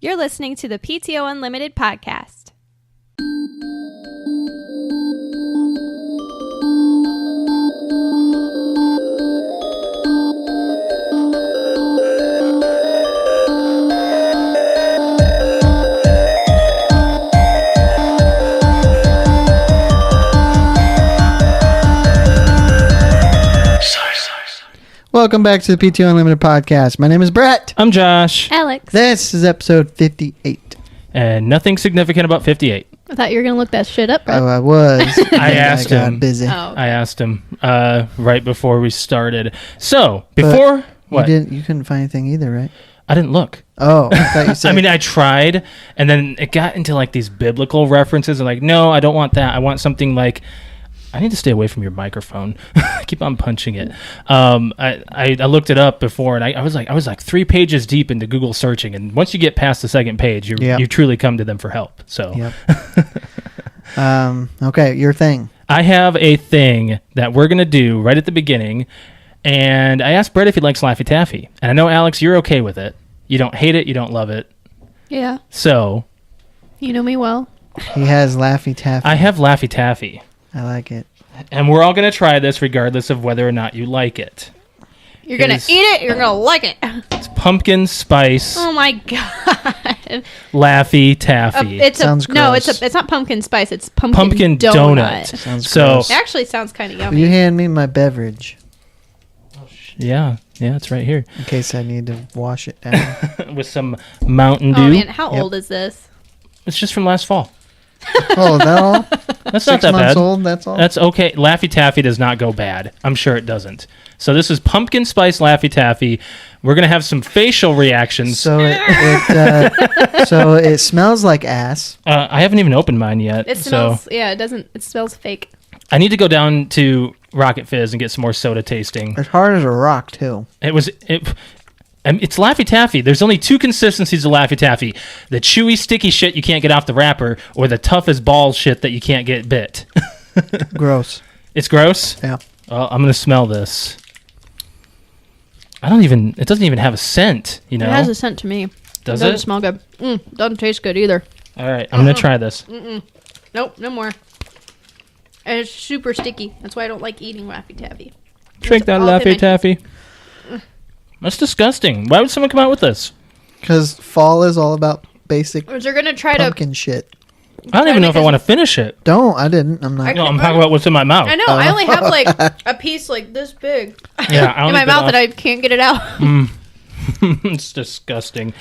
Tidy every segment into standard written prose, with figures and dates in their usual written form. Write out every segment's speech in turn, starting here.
You're listening to the PTO Unlimited podcast. Welcome back to the PTO Unlimited podcast. My name is Brett. I'm Josh. Alex. This is episode 58. And nothing significant about 58. I thought you were going to look that shit up, right? Oh, I was. I asked him. Busy. Oh. I asked him right before we started. So, before... What? You couldn't find anything either, right? I didn't look. Oh, I thought you said... I mean, I tried, and then it got into like these biblical references. And like, no, I don't want that. I want something like... I need to stay away from your microphone. I keep on punching it. I looked it up before, and I was like 3 pages deep into Google searching, and once you get past the second page, you truly come to them for help. So, okay, your thing. I have a thing that we're gonna do right at the beginning, and I asked Brett if he likes Laffy Taffy, and I know Alex, you're okay with it. You don't hate it, you don't love it. Yeah. So, You know me well. He has Laffy Taffy. I have Laffy Taffy. I like it. And we're all going to try this regardless of whether or not you like it. You're going to eat it. You're going to like it. It's pumpkin spice Oh, my God. Laffy Taffy. Sounds No, gross. it's not pumpkin spice. It's pumpkin donut. Sounds So, gross. It actually sounds kind of Will yummy. you hand me my beverage yeah, it's right here. in case I need to wash it down? With some Mountain Dew. Oh, man. How Yep. old is this? It's just from last fall. Oh, is that all? That's 6 not that months bad. old, that's all? That's okay. Laffy Taffy does not go bad. I'm sure it doesn't. So this is pumpkin spice Laffy Taffy. We're going to have some facial reactions. So it smells like ass. I haven't even opened mine yet. It smells, it smells fake. I need to go down to Rocket Fizz and get some more soda tasting. It's hard as a rock, too. It's Laffy Taffy. There's only 2 consistencies of Laffy Taffy. The chewy, sticky shit you can't get off the wrapper, or the tough as balls shit that you can't get bit. Gross. It's gross? Yeah. Well, I'm going to smell this. It doesn't even have a scent, you know? It has a scent to me. Does Doesn't it? smell good. Doesn't taste good either. All right, I'm going to try this. Nope, no more. And it's super sticky. That's why I don't like eating Laffy Taffy. Drink that all Laffy pigment. Taffy. That's disgusting. Why would someone come out with this? Because fall is all about basic Or they're gonna try pumpkin shit. I don't even know if I want to finish it. I didn't. I'm not. No, I'm talking about what's in my mouth. I know. I only have like a piece like this big Yeah, I in my mouth that I can't get it out. It's disgusting.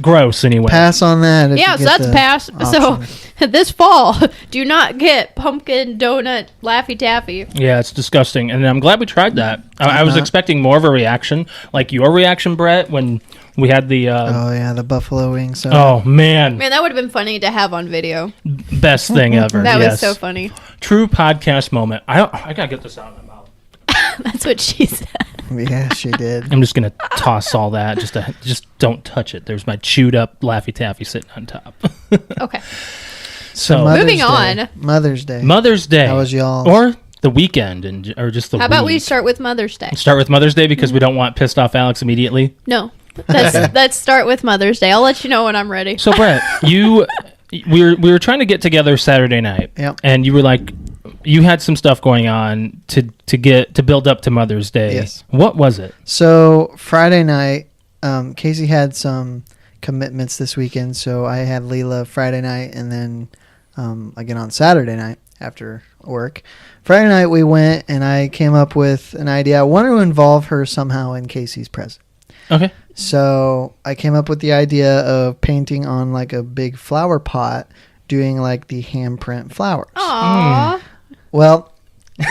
Gross, anyway. Pass on that. if Yeah, you so get that's the passed. option. So this fall, do not get pumpkin donut Laffy Taffy. Yeah, it's disgusting. And I'm glad we tried that. I was Uh-huh. expecting more of a reaction. Like your reaction, Brett, when we had the... Oh yeah, the buffalo wing. So oh, man. Man, that would have been funny to have on video. Best thing ever. That yes. was so funny. True podcast moment. I got to get this out of my mouth. That's what she said. yeah, she did. I'm just going to toss all that. Just don't touch it. There's my chewed up Laffy Taffy sitting on top. Okay. So, Mother's Moving Day. on. Mother's Day. Mother's Day. How was y'all? Or the weekend, or just the How about we week. start with Mother's Day? Start with Mother's Day because we don't want pissed off Alex immediately. No. Let's start with Mother's Day. I'll let you know when I'm ready. So Brett, we were trying to get together Saturday night, Yep. and you were like, you had some stuff going on to build up to Mother's Day. Yes. What was it? So Friday night, Casey had some commitments this weekend, so I had Leela Friday night, and then again on Saturday night after work. Friday night we went, and I came up with an idea. I wanted to involve her somehow in Casey's present. Okay. So I came up with the idea of painting on like a big flower pot, doing like the handprint flowers. Aww. Well,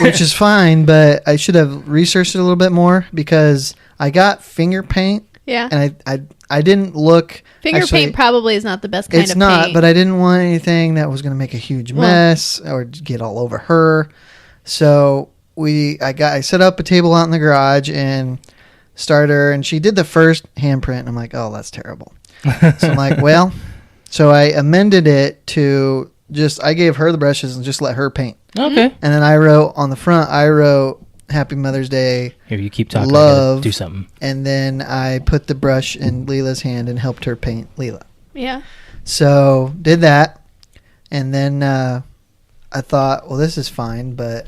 which is fine, but I should have researched it a little bit more because I got finger paint, Yeah. and I didn't look. Finger actually, paint probably is not the best kind it's of not, paint. but I didn't want anything that was going to make a huge mess or get all over her. So I set up a table out in the garage and started her, and she did the first handprint. And I'm like, oh, that's terrible. So I'm like, well, so I amended it to I gave her the brushes and just let her paint. Okay. And then I wrote on the front, Happy Mother's Day. Here, you keep talking. Love. Do something. And then I put the brush in Leela's hand and helped her paint Leela. Yeah. So did that, and then I thought, well, this is fine, but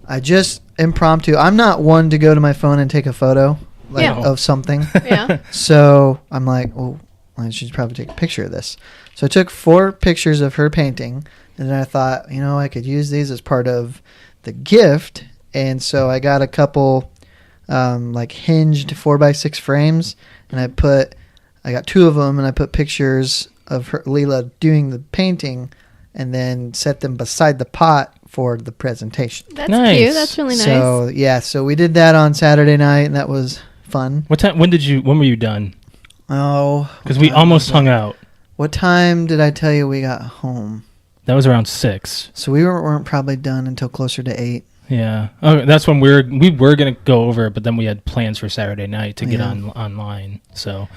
I just impromptu. I'm not one to go to my phone and take a photo of something. Yeah. So I'm like, well, I should probably take a picture of this. So I took 4 pictures of her painting, and then I thought, I could use these as part of the gift. And so I got a couple hinged 4x6 frames, and I got 2 of them, and I put pictures of Leela doing the painting, and then set them beside the pot for the presentation. That's Nice. cute. That's really nice. So we did that on Saturday night, and that was fun. What time? When were you done? Oh, Because we almost hung out. What time did I tell you we got home? That was around 6. So we weren't probably done until closer to 8. Yeah. Oh, that's when we were gonna go over it, but then we had plans for Saturday night to get online. So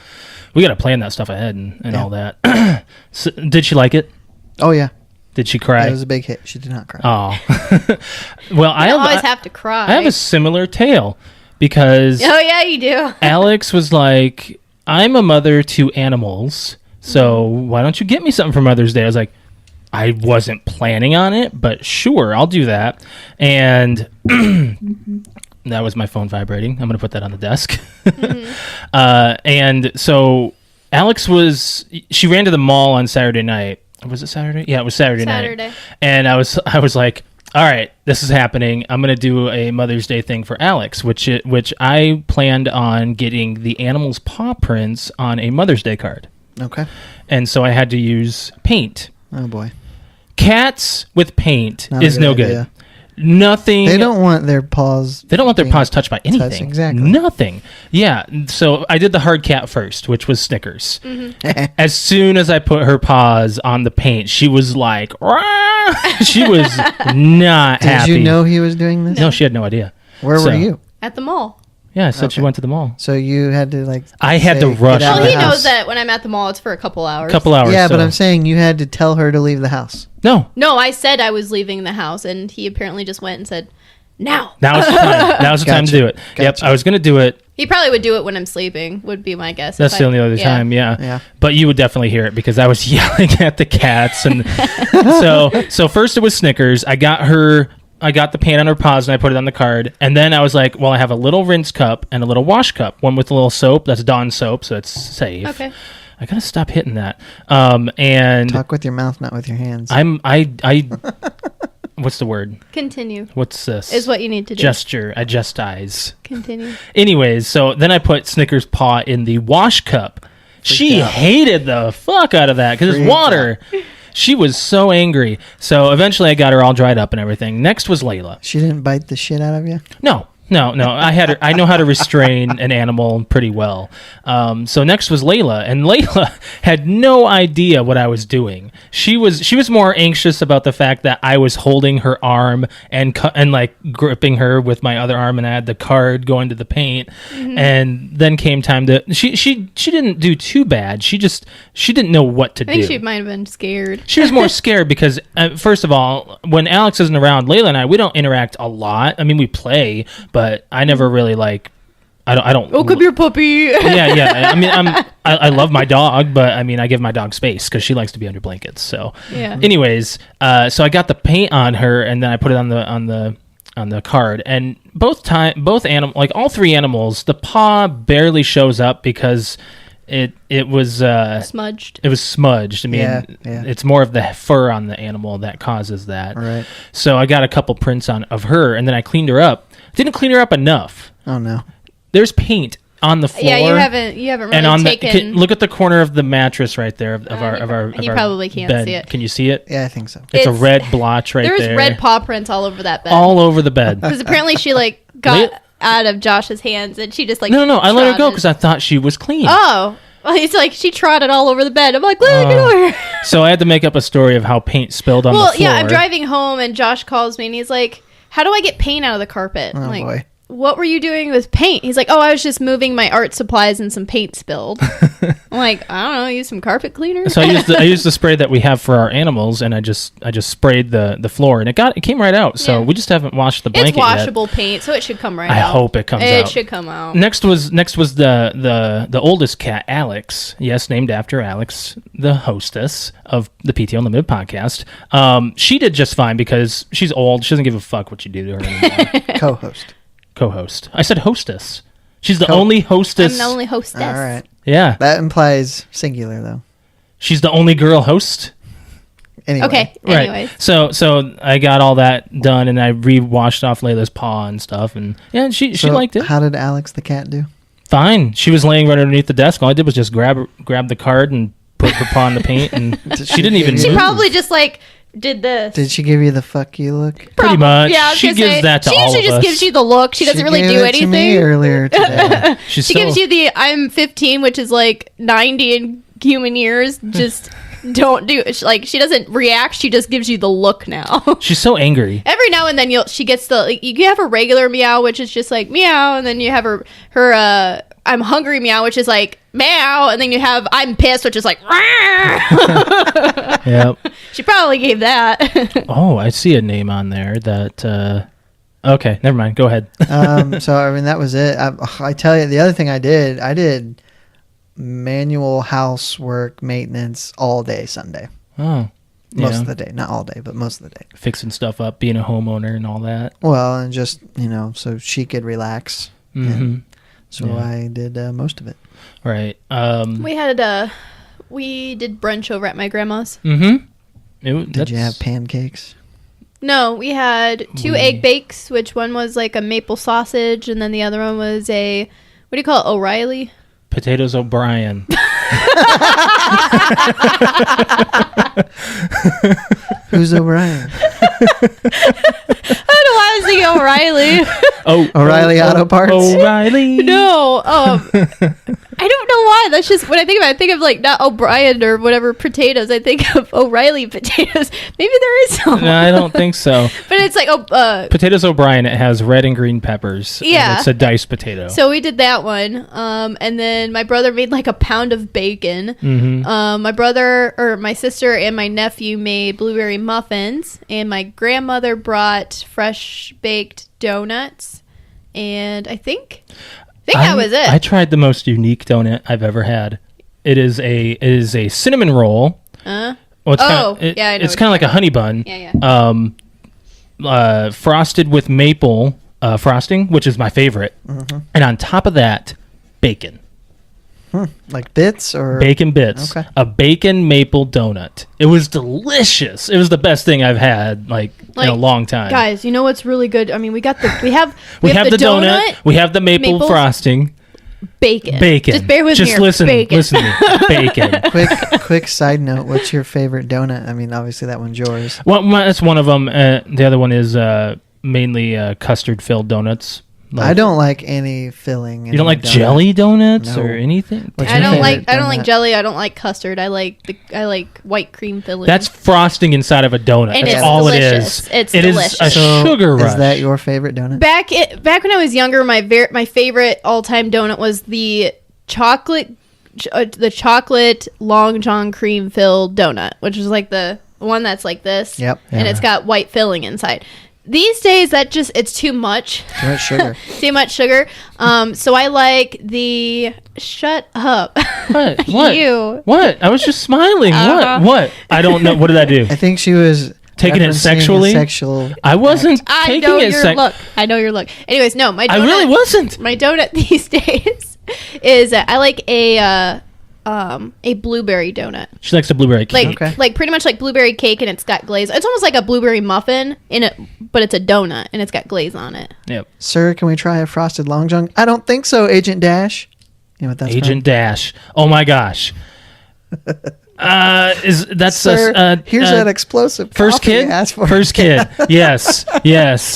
we got to plan that stuff ahead and all that. So, did she like it? Oh yeah. Did she cry? It was a big hit. She did not cry. Oh. Well, I always have to cry. I have a similar tale because Oh yeah, you do. Alex was like, I'm a mother to animals, so why don't you get me something for Mother's Day? I was like, I wasn't planning on it, but sure, I'll do that. And that was my phone vibrating. I'm going to put that on the desk. And so Alex she ran to the mall on Saturday night. Was it Saturday? Yeah, it was Saturday night. And I was like, all right, this is happening. I'm going to do a Mother's Day thing for Alex, which I planned on getting the animal's paw prints on a Mother's Day card. Okay. And so I had to use paint. Oh boy. Cats with paint Not is a good no idea. good. Nothing. They don't want their paws. They don't want their paws touched by anything. Touched, exactly. Nothing. Yeah. So I did the hard cat first, which was Snickers. As soon as I put her paws on the paint, she was like, "Rah!" She was not happy. Did you know he was doing this? No, she had no idea. Where were you? At the mall. Yeah, I said she went to the mall. So you had to I had to rush. "Get out Well, of he the house." knows that when I'm at the mall, it's for a couple hours. Yeah, so. but I'm saying you had to tell her to leave the house. No. No, I said I was leaving the house, and he apparently just went and said, "Now." Now's the time. Now's the time to do it. Yep, I was going to do it. He probably would do it when I'm sleeping, would be my guess. That's the only other time, yeah. Yeah. But you would definitely hear it because I was yelling at the cats. And so first it was Snickers. I got the paint on her paws and I put it on the card. And then I was like, well, I have a little rinse cup and a little wash cup. One with a little soap. That's Dawn soap, so it's safe. Okay. I gotta stop hitting that. And Talk with your mouth, not with your hands. I what's the word? Continue. What's this? Is what you need to do. Gesture. I gestize. Continue. Anyways, so then I put Snickers' paw in the wash cup. She hated the fuck out of that because it's water. She was so angry. So eventually I got her all dried up and everything. Next was Layla. She didn't bite the shit out of you? No. I know how to restrain an animal pretty well. So next was Layla, and Layla had no idea what I was doing. She was more anxious about the fact that I was holding her arm and like gripping her with my other arm, and I had the card going to the paint. And then came time to she didn't do too bad. She didn't know what to do. I think she might have been scared. She was more scared because, first of all, when Alex isn't around, Layla and I, we don't interact a lot. I mean, we play, but I never really I don't. Oh, come here, puppy. Yeah. I mean, I love my dog, but I mean, I give my dog space because she likes to be under blankets. So, Yeah. Anyways, so I got the paint on her, and then I put it on the card, and both animal, like all 3 animals, the paw barely shows up because it was Smudged. It was smudged. I mean, Yeah. it's more of the fur on the animal that causes that. Right. So I got a couple prints of her, and then I cleaned her up. Didn't clean her up enough. Oh, no. There's paint on the floor. Yeah, you haven't really and on taken... look at the corner of the mattress right there of our you probably can't bed. see it. Can you see it? Yeah, I think so. It's a red blotch right there. There's red paw prints all over that bed. all over the bed. Because apparently she got out of Josh's hands and she just No. I let her go because I thought she was clean. Oh. Well, he's like, she trotted all over the bed. I'm like, let me get over. So I had to make up a story of how paint spilled on the floor. Well, yeah, I'm driving home and Josh calls me and he's like, how do I get paint out of the carpet? Oh, I'm like, boy. what were you doing with paint? He's like, oh, I was just moving my art supplies and some paint spilled. I'm like, I don't know, use some carpet cleaner. So I used the spray that we have for our animals, and I just sprayed the floor, and it came right out. So we just haven't washed the blanket It's washable paint, so it should come right out. I hope it comes out. It should come out. Next was the oldest cat, Alex. Yes, named after Alex, the hostess of the PTO Unlimited podcast. She did just fine because she's old. She doesn't give a fuck what you do to her anymore. Co-host. I said hostess. She's the only hostess. I'm the only hostess. All right. Yeah. That implies singular, though. She's the only girl host. Anyway. Okay. Right. Anyways. So I got all that done, and I re-washed off Layla's paw and stuff, and yeah, she liked it. How did Alex the cat do? Fine. She was laying right underneath the desk. All I did was just grab the card and put her paw in the paint, and she didn't even She move. probably just like did this. Did she give you the fuck you look? Pretty much. Yeah, I was She gonna gives say, that to all of She just us. gives you the look. She doesn't really gave do it to me anything. earlier today. She Gives you the I'm 15, which is like 90 in human years. Just don't do it. Like, she doesn't react. She just gives you the look now. She's so angry. Every now and then she gets the, like, you have a regular meow, which is just like meow, and then you have her I'm hungry meow, which is like meow, and then you have I'm pissed, which is like Yep. She probably gave that. Oh, I see a name on there that. Okay, never mind. Go ahead. So I mean, that was it. I tell you, the other thing I did manual housework maintenance all day Sunday. Oh, Most of the day, not all day, but most of the day. Fixing stuff up, being a homeowner, and all that. Well, and just so she could relax. Mm-hmm. And so Yeah. I did most of it. Right. We did brunch over at my grandma's. Mm-hmm. Did you have pancakes? No, we had two egg bakes, which one was like a maple sausage, and then the other one was a, what do you call it, O'Reilly? Potatoes O'Brien. Who's O'Brien? I don't know why I was thinking O'Reilly. O'Reilly Auto Parts? O'Reilly. No, I don't know why. That's just when I think of it. I think of like not O'Brien or whatever potatoes. I think of O'Reilly potatoes. Maybe there is some. No, I don't think so. But it's like Potatoes O'Brien. It has red and green peppers. Yeah. And it's a diced potato. So we did that one. And then my brother made like a pound of bacon. Mm-hmm. My sister and my nephew made blueberry muffins, and my grandmother brought fresh baked donuts. And I think that was it. I tried the most unique donut I've ever had. It is a cinnamon roll. Yeah, I It's know kind what of like a honey bun. Yeah. Frosted with maple frosting, which is my favorite, and on top of that, bacon. Like bits or Bacon bits. Okay. A bacon maple donut. It was delicious. It was the best thing I've had in a long time. Guys, you know what's really good? I mean, we have the donut. We have the maple frosting. Bacon. Just bear with me. Just listen to me. Bacon. Quick side note, what's your favorite donut? I mean, obviously that one's yours. Well, that's one of them. The other one is mainly custard filled donuts. I don't like any filling. You don't like jelly donuts No. or anything? What's I your don't favorite like donut? jelly. I don't like custard. I like white cream filling. That's frosting inside of a donut. And That's it's all delicious. it is. It's delicious. It is a sugar rush. Is that your favorite donut? back when I was younger. My favorite all time donut was the chocolate Long John cream filled donut, which is like the one that's like this. Yep. And it's got white filling inside. These days, it's too much. Too much sugar. Too much sugar. So I like the. Shut up. What? You. What? I was just smiling. What? I don't know. What did I do? I think she was Taking it referencing sexually? a sexual. I wasn't I taking know it your look. I know your look. Anyways, no, my donut. I really wasn't. My donut these days is I like a blueberry donut. She likes the blueberry cake. Like Okay. like pretty much like blueberry cake, and it's got glaze. It's almost like a blueberry muffin in it, but it's a donut and it's got glaze on it. Yep. Sir, can we try a frosted long john? I don't think so, Agent Dash. You know what that's Agent Dash. Oh my gosh. Here's that explosive First coffee you Kid. asked for. First Kid. Yes.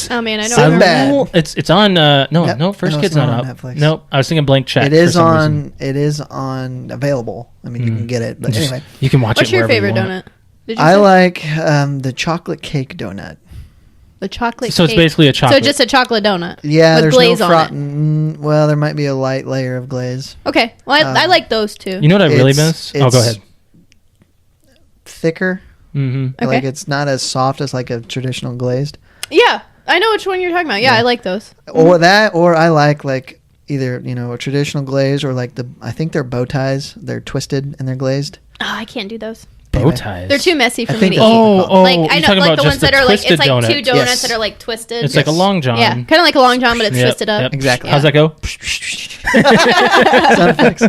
Oh man, I know. Sinbad. It's on. No. First No, Kid's it's not not on up. Netflix. Nope. I was thinking Blank Check. It for is some on. reason. It is on available. I mean, you can get it. But Just- anyway, you can watch What's it. your wherever you favorite want. donut? Did you I say? like the chocolate cake donut. The chocolate So cake. it's basically a chocolate. So just a chocolate donut. Yeah, with there's glaze no on it. Well, there might be a light layer of glaze. Okay. Well, I like those too. You know what I really It's- miss? Oh, go ahead. Thicker. Mm-hmm. Okay. Like it's not as soft as like a traditional glazed. Yeah, I know which one you're talking about. Yeah, I like those. Or that, or I like either a traditional glaze or like I think they're bow ties. They're twisted and they're glazed. Oh, I can't do those. Bow Anyway. ties. They're too messy for I me think to eat. that's Oh, Like I you're know, talking like about the just ones that are like twisted it's like donut. two donuts Yes. that are like twisted. It's like a long john. Yeah, kind of like a long john, but it's Yep, twisted up. yep. Exactly. How's that go? Sound effects.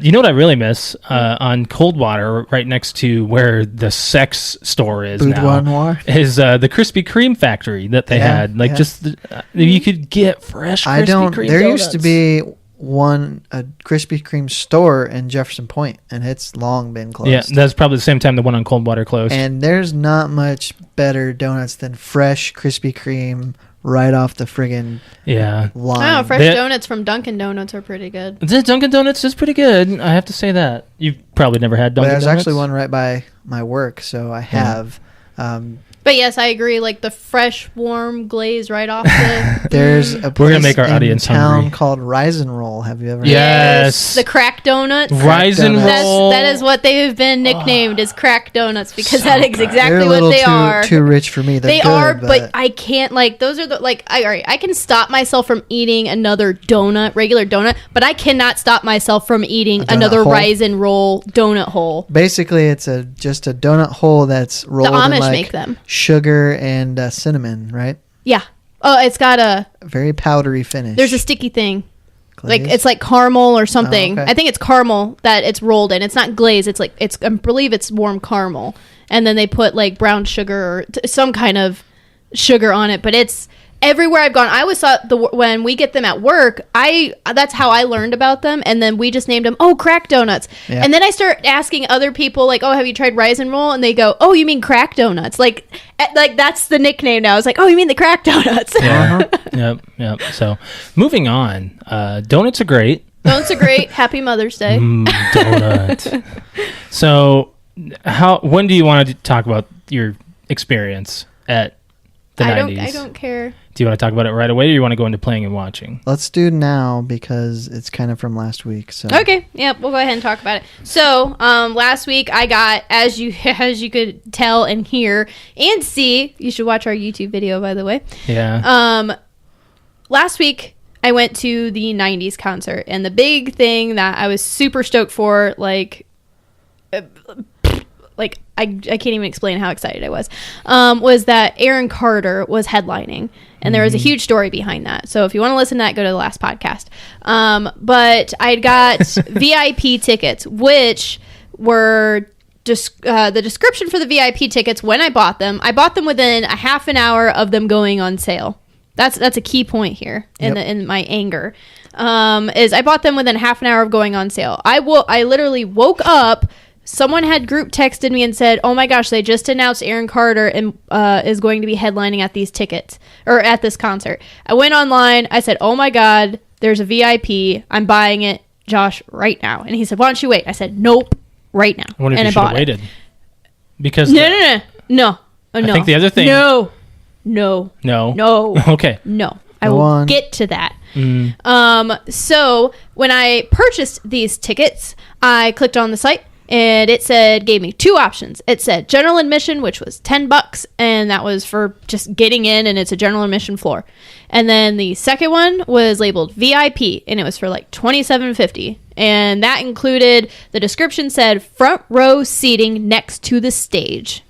You know what I really miss? On Coldwater, right next to where the sex store is Boudoir now, Noir. is the Krispy Kreme factory that they Yeah, had. Like yeah. just you could get fresh Krispy Kreme There donuts. used to be a Krispy Kreme store in Jefferson Point, and it's long been closed. Yeah, that's probably the same time the one on Coldwater closed. And there's not much better donuts than fresh Krispy Kreme right off the friggin' yeah. line. Oh, fresh They- donuts from Dunkin' Donuts are pretty good. The Dunkin' Donuts is pretty good. I have to say that. You've probably never had But Dunkin' there's Donuts. actually one right by my work, so I have. But yes, I agree. Like the fresh, warm glaze right off the. There's a We're place gonna make our in audience town hungry. called Rise and Roll. Have you ever? Yes. The crack donuts. Rise and Donuts. roll. That is what they've been nicknamed as crack donuts because So that is good. They're exactly a what little they are. too rich for me. They're They good, are, but I can't like those are the like all right, I can stop myself from eating another regular donut, but I cannot stop myself from eating donut another hole? Rise and Roll donut hole. basically it's just a donut hole that's rolled in Amish like make them. sugar and cinnamon, right? Yeah. Oh, it's got a Very powdery finish. there's a sticky thing. Like Glaze? it's like caramel or something. Oh, okay. I think it's caramel that it's rolled in. It's not glaze. It's like I believe it's warm caramel, and then they put like brown sugar or some kind of sugar on it. But it's everywhere I've gone. I always thought when we get them at work, that's how I learned about them, and then we just named them crack donuts. Yeah. And then I start asking other people like, have you tried Rise and Roll? And they go, you mean crack donuts? Like that's the nickname now. It's like, you mean the crack donuts? Yeah. Yep. So, moving on. Donuts are great. Donuts are great. Happy Mother's Day. Donut. So, when do you want to talk about your experience at the 90s? I don't care. Do you want to talk about it right away, or you want to go into playing and watching? Let's do now because it's kind of from last week. So Okay, yep, we'll go ahead and talk about it. So, last week I got, as you could tell and hear and see, you should watch our YouTube video, by the way. Yeah. Last week I went to the 90s concert, and the big thing that I was super stoked for, I can't even explain how excited I was that Aaron Carter was headlining. And there was a huge story behind that. So if you want to listen to that, go to the last podcast. But I got VIP tickets, which were the description for the VIP tickets when I bought them within a half an hour of them going on sale. That's a key point here in my anger. Is I bought them within half an hour of going on sale. I literally woke up. Someone had group texted me and said, "Oh my gosh, they just announced Aaron Carter and is going to be headlining at these tickets or at this concert." I went online. I said, "Oh my God, there's a VIP. I'm buying it, Josh, right now." And he said, "Why don't you wait?" I said, "Nope, right now." I wonder if and you I should have bought waited. it. Because No. I think the other thing. No. Okay. No. I Go will on. get to that. So when I purchased these tickets, I clicked on the site and it gave me two options. It said general admission, which was $10, and that was for just getting in, and it's a general admission floor. And then the second one was labeled VIP, and it was for like $27.50. And that included, the description said front row seating next to the stage.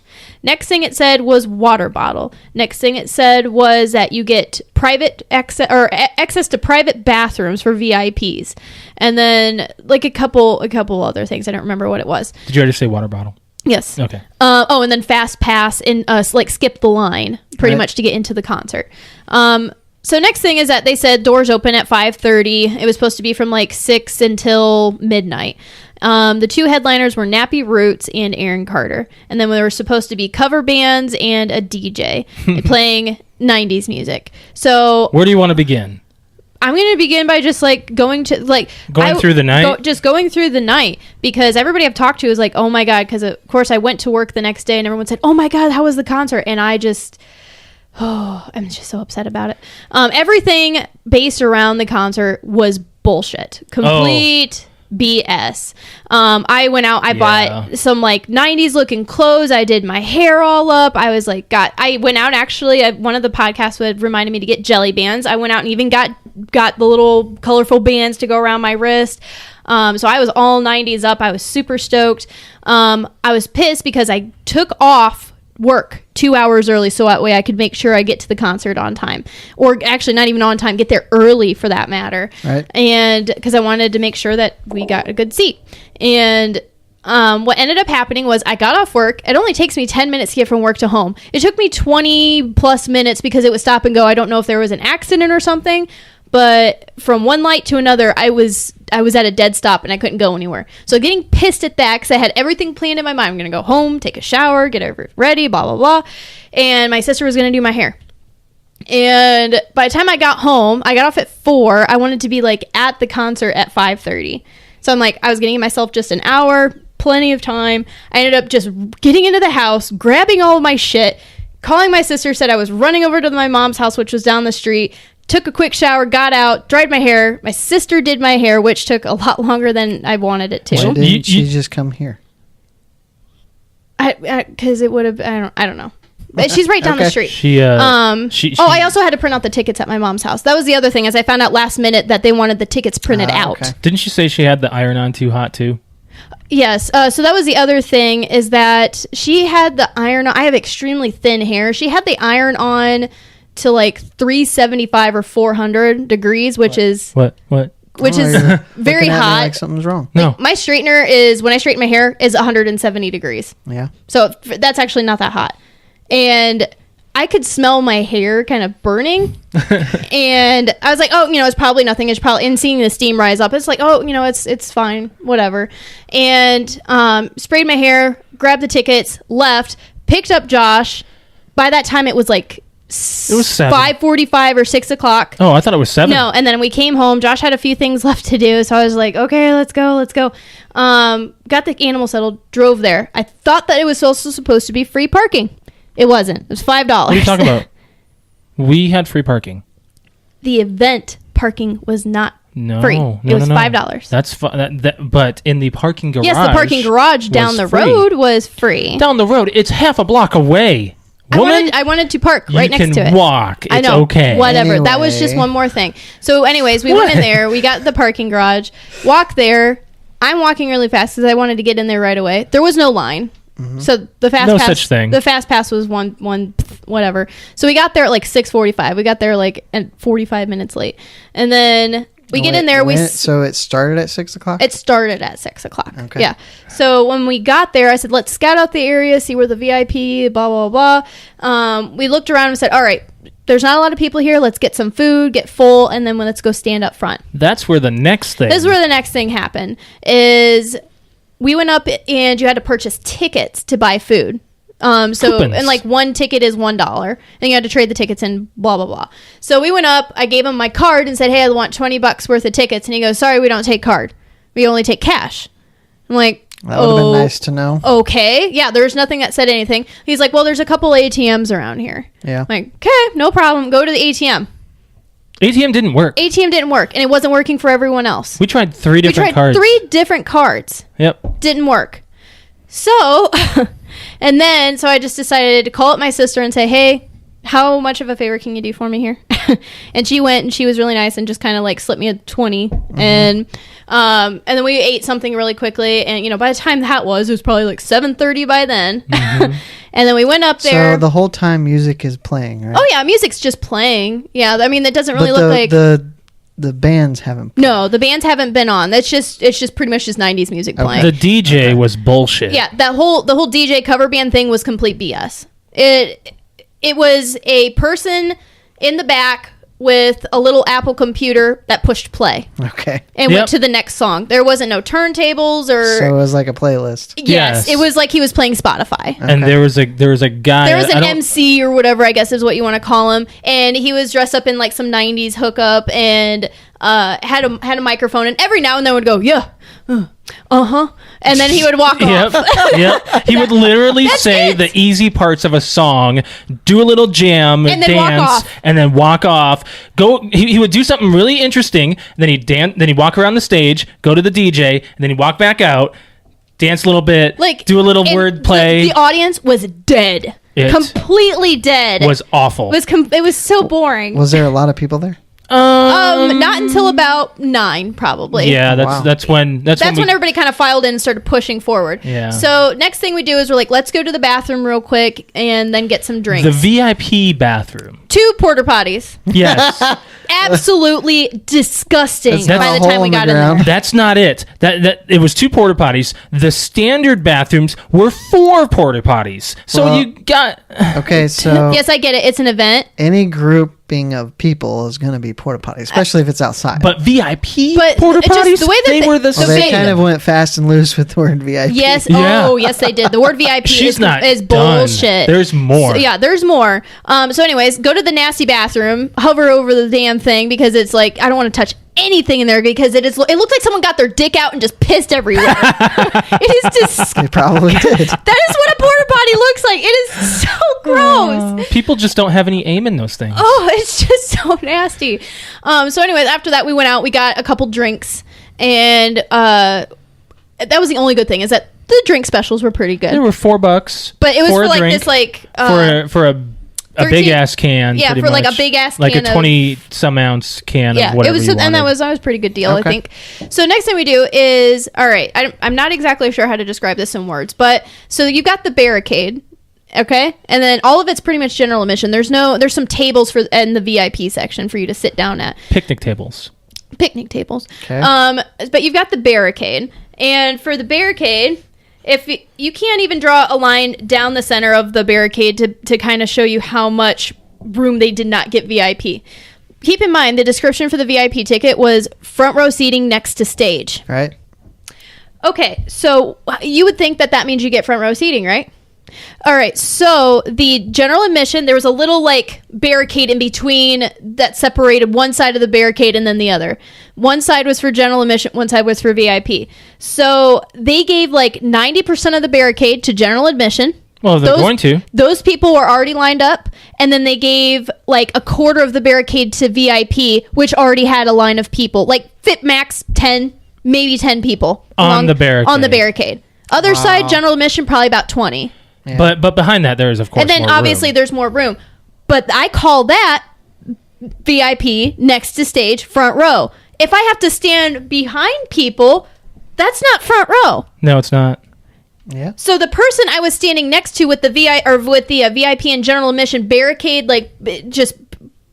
Next thing it said was water bottle. Next thing it said was that you get private access to private bathrooms for VIPs, and then like a couple other things. I don't remember what it was. Did you already say water bottle? Yes. Okay. And then fast pass and skip the line pretty Right. much to get into the concert. So next thing is that they said doors open at 5:30. It was supposed to be from like 6 until midnight. The two headliners were Nappy Roots and Aaron Carter. And then there were supposed to be cover bands and a DJ playing 90s music. So Where do you want to begin? I'm going to begin by just like going through the night. Just going through the night, because everybody I've talked to is like, oh my God, because of course I went to work the next day and everyone said, oh my God, how was the concert? And I'm just so upset about it. Everything based around the concert was bullshit. Complete BS. I went out, I bought some like 90s looking clothes. I did my hair all up. I was like, I went out actually, one of the podcasts would reminded me to get jelly bands. I went out and even got the little colorful bands to go around my wrist. So I was all 90s up. I was super stoked. I was pissed because I took off work 2 hours early so that way I could make sure I get to the concert on time, or actually not even on time, get there early for that matter. Right. And because I wanted to make sure that we got a good seat. And what ended up happening was I got off work. It only takes me 10 minutes to get from work to home. It took me 20 plus minutes because it was stop and go. I don't know if there was an accident or something, but from one light to another, I was at a dead stop and I couldn't go anywhere. So getting pissed at that because I had everything planned in my mind. I'm going to go home, take a shower, get everything ready, blah, blah, blah. And my sister was going to do my hair. And by the time I got home, I got off at 4. I wanted to be like at the concert at 5:30. So I'm like, I was getting myself just an hour, plenty of time. I ended up just getting into the house, grabbing all of my shit, calling my sister, said I was running over to my mom's house, which was down the street. Took a quick shower, got out, dried my hair. My sister did my hair, which took a lot longer than I wanted it to. Why didn't she just come here? Because it would have. I don't know. But she's right down the street. I also had to print out the tickets at my mom's house. That was the other thing, as I found out last minute that they wanted the tickets printed out. Okay. Didn't she say she had the iron on too hot too? Yes. So that was the other thing, is that she had the iron on. I have extremely thin hair. She had the iron on to like 375 or 400 degrees, which is very hot. Like something's wrong. No, my straightener is, when I straighten my hair, is 170 degrees. Yeah. So that's actually not that hot. And I could smell my hair kind of burning. And I was like, oh, it's probably nothing. It's probably, and seeing the steam rise up, it's like, oh, it's fine, whatever. And sprayed my hair, grabbed the tickets, left, picked up Josh. By that time, it was like 5:45 or 6 o'clock. Oh, I thought it was 7. No, and then we came home. Josh had a few things left to do, so I was like, okay, let's go. Got the animal settled, drove there. I thought that it was also supposed to be free parking. It wasn't. It was $5. What are you talking about? We had free parking. The event parking was not free. It was $5. That's fine. But in the parking garage, yes, the parking garage down the road was free. Down the road, it's half a block away. Woman, I wanted to park right next to it. You can walk. It's okay. Whatever. Anyway. That was just one more thing. So anyways, we went in there. We got the parking garage. Walk there. I'm walking really fast because I wanted to get in there right away. There was no line. Mm-hmm. So the fast pass. No such thing. The fast pass was one whatever. So we got there at like 6:45. We got there like 45 minutes late. And then we get in there. So it started at 6 o'clock? It started at 6 o'clock. Okay. Yeah. So when we got there, I said, let's scout out the area, see where the VIP, blah, blah, blah. We looked around and said, all right, there's not a lot of people here. Let's get some food, get full, and then let's go stand up front. That's where the next thing. This is where the next thing happened, is we went up and you had to purchase tickets to buy food. Coupons. And like one ticket is $1, and you had to trade the tickets in, blah blah blah. So we went up. I gave him my card and said, "Hey, I want $20 worth of tickets." And he goes, "Sorry, we don't take card. We only take cash." I'm like, that would have been nice to know. Okay, yeah. There's nothing that said anything. He's like, "Well, there's a couple ATMs around here." Yeah. I'm like, okay, no problem. Go to the ATM. ATM didn't work. ATM didn't work, and it wasn't working for everyone else. We tried 3 different cards. 3 different cards. Yep. Didn't work. So, and then, so I just decided to call up my sister and say, hey, how much of a favor can you do for me here? And she went, and she was really nice and just kind of like slipped me a 20. Mm-hmm. And then we ate something really quickly. And, by the time it was probably like 7:30 by then. Mm-hmm. And then we went up there. So the whole time music is playing, right? Oh yeah, music's just playing. Yeah, I mean, that doesn't really look like the bands haven't played. No, the bands haven't been on. It's just pretty much just 90s music playing. The DJ was bullshit. Yeah, the whole DJ cover band thing was complete BS. It was a person in the back with a little Apple computer that pushed play Okay. and went to the next song. There wasn't no turntables or. So it was like a playlist. Yes, it was like he was playing Spotify. And there was a guy. There was an MC or whatever, I guess is what you want to call him, and he was dressed up in like some '90s hookup and had a microphone, and every now and then would go, yeah, and then he would walk off. Yep. He would literally say the easy parts of a song, do a little jam, and then dance, walk off. and then walk off. He would do something really interesting. Then he'd dance. Then he'd walk around the stage, go to the DJ, and then he'd walk back out, dance a little bit, do a little word play. The audience was dead. Completely dead. Was awful. It was so boring. Was there a lot of people there? Not until about 9, probably. Yeah, that's when everybody kind of filed in and started pushing forward. Yeah. So next thing we do is we're like, let's go to the bathroom real quick and then get some drinks. The VIP bathroom. 2 porta potties. Yes. Absolutely disgusting by the time we got in there. That's not it. That it was 2 porta potties. The standard bathrooms were 4 porta potties. So you got okay. So yes, I get it. It's an event. Any grouping of people is going to be porta potty, especially if it's outside. But VIP porta potties, the way that they were the same. They kind of went fast and loose with the word VIP. Yes. Yeah. Oh, yes, they did. The word VIP is bullshit. There's more. So, yeah, there's more. So, anyways, go to the nasty bathroom, hover over the damn thing because it's like I don't want to touch anything in there because it looks like someone got their dick out and just pissed everywhere. It is disgusting. They probably did. That is what a porta potty looks like. It is so gross. People just don't have any aim in those things. Oh, it's just so nasty. So anyways, after that we went out, we got a couple drinks, and that was the only good thing is that the drink specials were pretty good. They were $4, but it was for like drink, this like for a big ass can. Yeah, for like a big ass can, like a 20 some ounce can. Yeah, of whatever it was, you wanted. and that was a pretty good deal, I think. So next thing we do is all right. I'm not exactly sure how to describe this in words, but so you got the barricade. Okay, and then all of it's pretty much general admission. There's some tables in the VIP section for you to sit down at. Picnic tables. Okay. But you've got the barricade, and for the barricade, if you can't even draw a line down the center of the barricade to kind of show you how much room they did not get VIP. Keep in mind the description for the VIP ticket was front row seating next to stage. Right. Okay, so you would think that means you get front row seating, right? All right, so the general admission, there was a little like barricade in between that separated one side of the barricade and then the other. One side was for general admission, one side was for VIP. So they gave like 90% of the barricade to general admission. Well, they're going to. Those people were already lined up, and then they gave like a quarter of the barricade to VIP, which already had a line of people, like fit max 10, maybe 10 people on the barricade. Other side, general admission, probably about 20. Yeah. But behind that, there is, of course, and then more obviously room. There's more room. But I call that VIP next to stage front row. If I have to stand behind people, that's not front row. No, it's not. Yeah. So the person I was standing next to with the VIP and general admission barricade, like just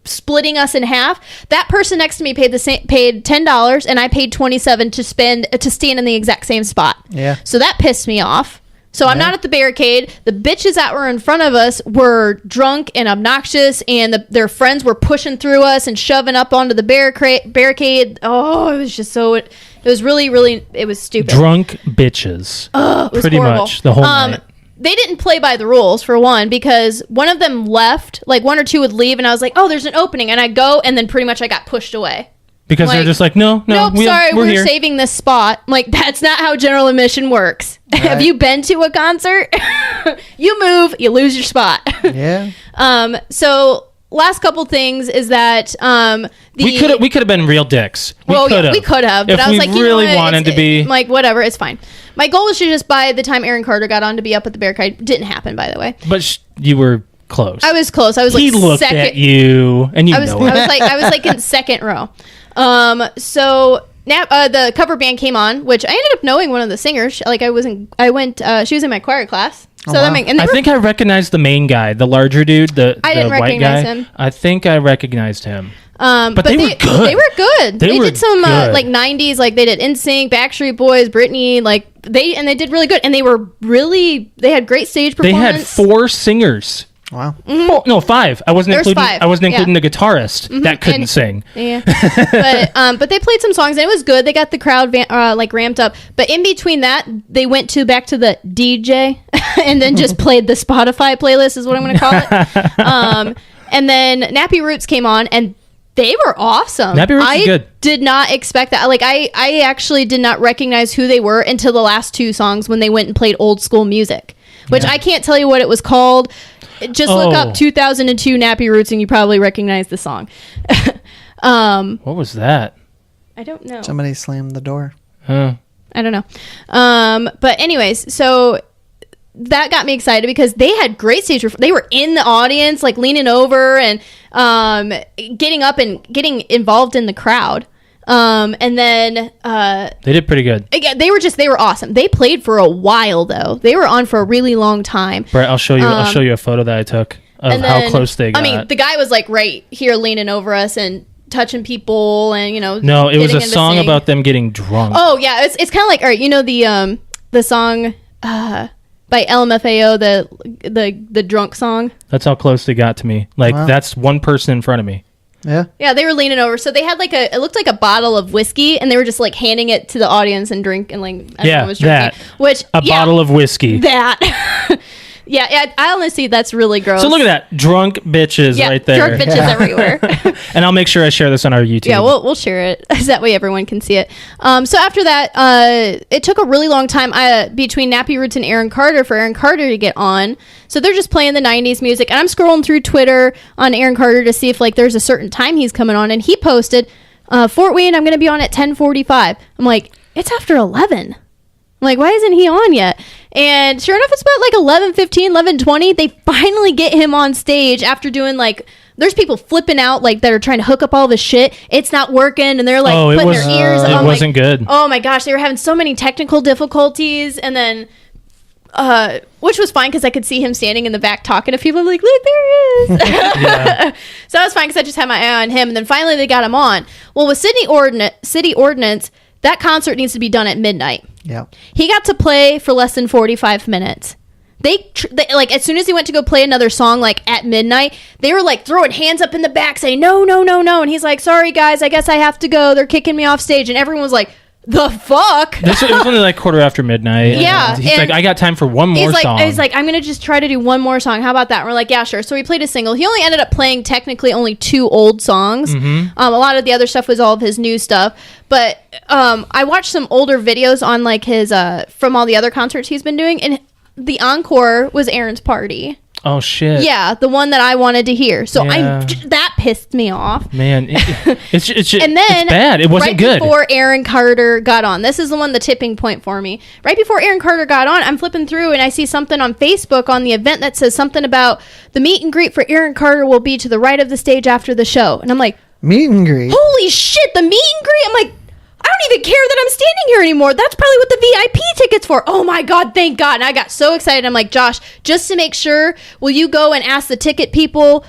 splitting us in half, that person next to me paid $10, and I paid $27 to stand in the exact same spot. Yeah. So that pissed me off. So I'm not at the barricade. The bitches that were in front of us were drunk and obnoxious, and their friends were pushing through us and shoving up onto the barricade. Oh, it was just so... It was really, really... It was stupid. Drunk bitches. It was pretty horrible. much the whole night. They didn't play by the rules, for one, because one of them left. Like, one or two would leave, and I was like, oh, there's an opening. And I go, and then pretty much I got pushed away. Because they're just like, no, nope, we're here. saving this spot. I'm like, that's not how general admission works. Right. Have you been to a concert? You move, you lose your spot. Yeah. So last couple things is that we could have been real dicks. We could have. But I was like, really wanted to be like, whatever, it's fine. My goal was to just by the time Aaron Carter got on to be up at the barricade. Didn't happen, by the way. But you were close. I was close. I was he like looked second. at you, and I was like in second row. So now the cover band came on, which I ended up knowing one of the singers. Like she was in my choir class. So wow. I think I recognized the main guy, the larger dude, the didn't white recognize guy. him. I think I recognized him. But they were good. They were good. They did some good. like 90s, like they did NSYNC, Backstreet Boys, Britney, like they did really good, and they had great stage performance. They had 4 singers. Wow. Oh, no, 5. I wasn't There's including. 5. I wasn't including Yeah. the guitarist that couldn't sing. Yeah, but they played some songs and it was good. They got the crowd like ramped up. But in between that, they went back to the DJ and then just played the Spotify playlist is what I'm going to call it. And then Nappy Roots came on and they were awesome. Nappy Roots is good. Did not expect that. Like I actually did not recognize who they were until the last 2 songs when they went and played old school music, which I can't tell you what it was called. Just look up 2002 Nappy Roots and you probably recognize the song. What was that? I don't know. Somebody slammed the door. Huh. I don't know. But anyways, so that got me excited because they had great stage. They were in the audience, like leaning over and getting up and getting involved in the crowd. And then They did pretty good. yeah, they were awesome. They played for a while though. They were on for a really long time. Brett, I'll show you a photo that I took of And how then, close they got. I mean, the guy was like right here leaning over us and touching people and no, it was getting a him to song sing. about them getting drunk. Oh yeah, it's kind of like, all right, the song by LMFAO, the drunk song. That's how close they got to me. Like Wow. that's one person in front of me. Yeah. Yeah, they were leaning over. So they had it looked like a bottle of whiskey and they were just like handing it to the audience and drink and like everyone was drinking. That. Bottle of whiskey. That. yeah, I honestly that's really gross. So look at that, drunk bitches right there. Drunk bitches everywhere. And I'll make sure I share this on our YouTube. Yeah, we'll share it. That way everyone can see it. So after that, it took a really long time between Nappy Roots and Aaron Carter for Aaron Carter to get on. So they're just playing the 90s music. And I'm scrolling through Twitter on Aaron Carter to see if there's a certain time he's coming on. And he posted, Fort Wayne, I'm going to be on at 10:45. I'm like, it's after 11. I'm like, why isn't he on yet? And sure enough, it's about 11:15, 11:20. They finally get him on stage after doing there's people flipping out that are trying to hook up all this shit. It's not working, and they're putting their ears on. It wasn't good. Oh my gosh, they were having so many technical difficulties, and then which was fine because I could see him standing in the back talking to people. I'm like, look, there he is. So that was fine because I just had my eye on him, and then finally they got him on. Well, with city ordinance, that concert needs to be done at midnight. Yeah. He got to play for less than 45 minutes. They as soon as he went to go play another song at midnight, they were throwing hands up in the back saying no, and he's like, sorry guys, I guess I have to go, they're kicking me off stage, and everyone was like, the fuck. It was only quarter after midnight. Yeah, He's like, I got time for one more song. He's like, I'm gonna just try to do one more song, how about that? And we're like, yeah, sure. So we played a single. He only ended up playing technically only 2 old songs. A lot of the other stuff was all of his new stuff, but I watched some older videos on his from all the other concerts he's been doing, and the encore was Aaron's party. Oh shit. Yeah, the one that I wanted to hear. So Yeah. that pissed me off. Man, it's And then it's bad. It wasn't right good. before Aaron Carter got on, this is the tipping point for me. Right before Aaron Carter got on, I'm flipping through and I see something on Facebook on the event that says something about the meet and greet for Aaron Carter will be to the right of the stage after the show. And I'm like, Meet and greet. holy shit, the meet and greet. I'm like, I don't even care that I'm standing here anymore. That's probably what the VIP ticket's for. Oh my God, thank God. And I got so excited. I'm like, Josh, just to make sure, will you go and ask the ticket people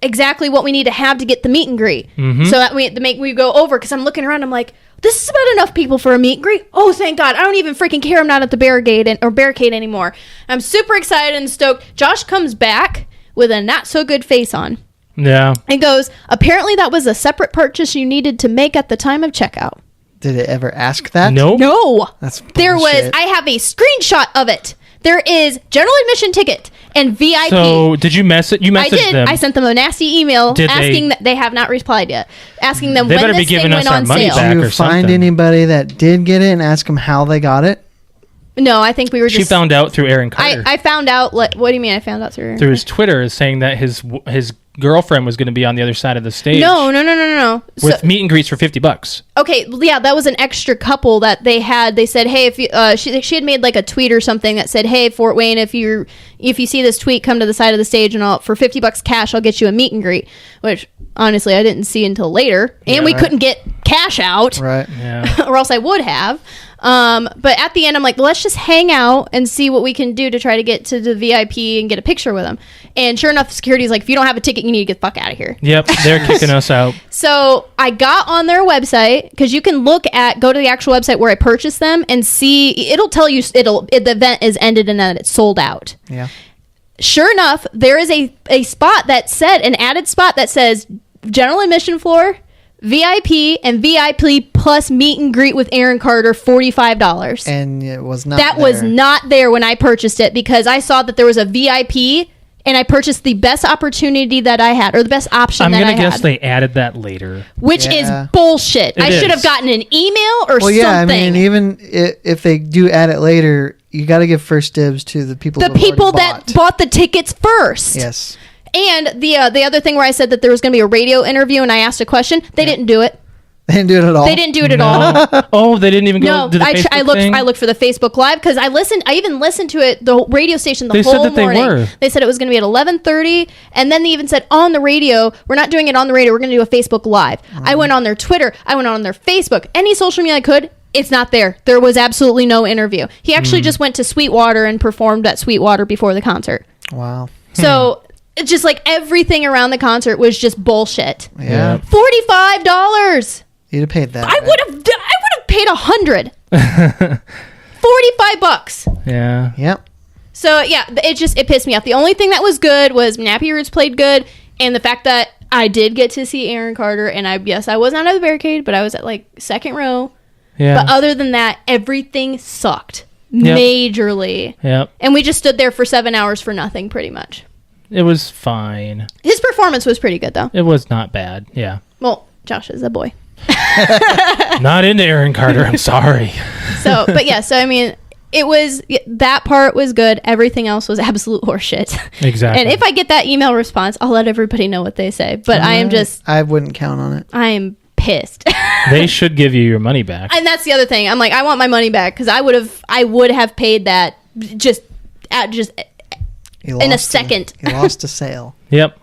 exactly what we need to have to get the meet and greet? So that we go over, because I'm looking around, I'm like, this is about enough people for a meet and greet. Oh, thank God. I don't even freaking care. I'm not at the barricade anymore. I'm super excited and stoked. Josh comes back with a not so good face on. Yeah. And goes, apparently that was a separate purchase you needed to make at the time of checkout. Did it ever ask that? Nope. No. That's There was, bullshit. I have a screenshot of it. There is general admission ticket and VIP. So did you message? You I messaged did. them. I sent them a nasty email Did asking they- that they have not replied yet. Asking them They when better be this thing giving us went our on money sale. back. Did you or find something. anybody that did get it and ask them how they got it? No, I think we were just. She found out through Aaron Carter. I found out. What do you mean? I found out through through his Twitter, saying that his girlfriend was going to be on the other side of the stage. No. With So, meet and greets for $50. okay, yeah, that was an extra couple that they had. They said, hey, if you, she had made a tweet or something that said, hey, Fort Wayne, if you see this tweet, come to the side of the stage and for $50 cash, I'll get you a meet and greet. Which honestly, I didn't see until later, and we couldn't get cash out, Right. Yeah. or else I would have. But at the end, I'm like, let's just hang out and see what we can do to try to get to the VIP and get a picture with them. And sure enough, security's like, if you don't have a ticket, you need to get the fuck out of here. Yep. They're kicking us out. So I got on their website, because you can go to the actual website where I purchased them and see, it'll tell you the event is ended and that it's sold out. Yeah. sure enough, there is a spot that said, an added spot that says general admission floor, VIP, and VIP plus meet and greet with Aaron Carter, $45. And it was not That was not there when I purchased it, because I saw that there was a VIP, and I purchased the best opportunity that I had, or the best option that I had. I'm going to guess they added that later. Which is bullshit. I should have gotten an email or something. Yeah, I mean, even if they do add it later, you got to give first dibs to the people that bought the tickets first. Yes. And the other thing where I said that there was going to be a radio interview and I asked a question, they didn't do it. They didn't do it at all. They didn't do it at all. Oh, they didn't even go to the Facebook thing? I looked for the Facebook Live because I even listened to it, the radio station, the whole morning. They were. They said it was going to be at 11:30, and then they even said on the radio, we're not doing it on the radio, we're going to do a Facebook Live. I went on their Twitter, I went on their Facebook, any social media I could. It's not there. There was absolutely no interview. He actually just went to Sweetwater and performed at Sweetwater before the concert. Wow. So it's just like everything around the concert was just bullshit. Yeah. $45. You'd have paid that. I would have paid $100. $45. Yeah. Yep. So yeah, it pissed me off. The only thing that was good was Nappy Roots played good, and the fact that I did get to see Aaron Carter, and I was not at the barricade, but I was at like second row. Yeah. But other than that, everything sucked majorly. Yep. And we just stood there for 7 hours for nothing, pretty much. It was fine. His performance was pretty good, though. It was not bad. Yeah. Well, Josh is a boy. Not into Aaron Carter. I'm sorry. So I mean, that part was good. Everything else was absolute horseshit. Exactly. And if I get that email response, I'll let everybody know what they say. But I wouldn't count on it. I am pissed. They should give you your money back. And that's the other thing. I'm like, I want my money back, because I would have paid that just in a second. He lost a sale. Yep.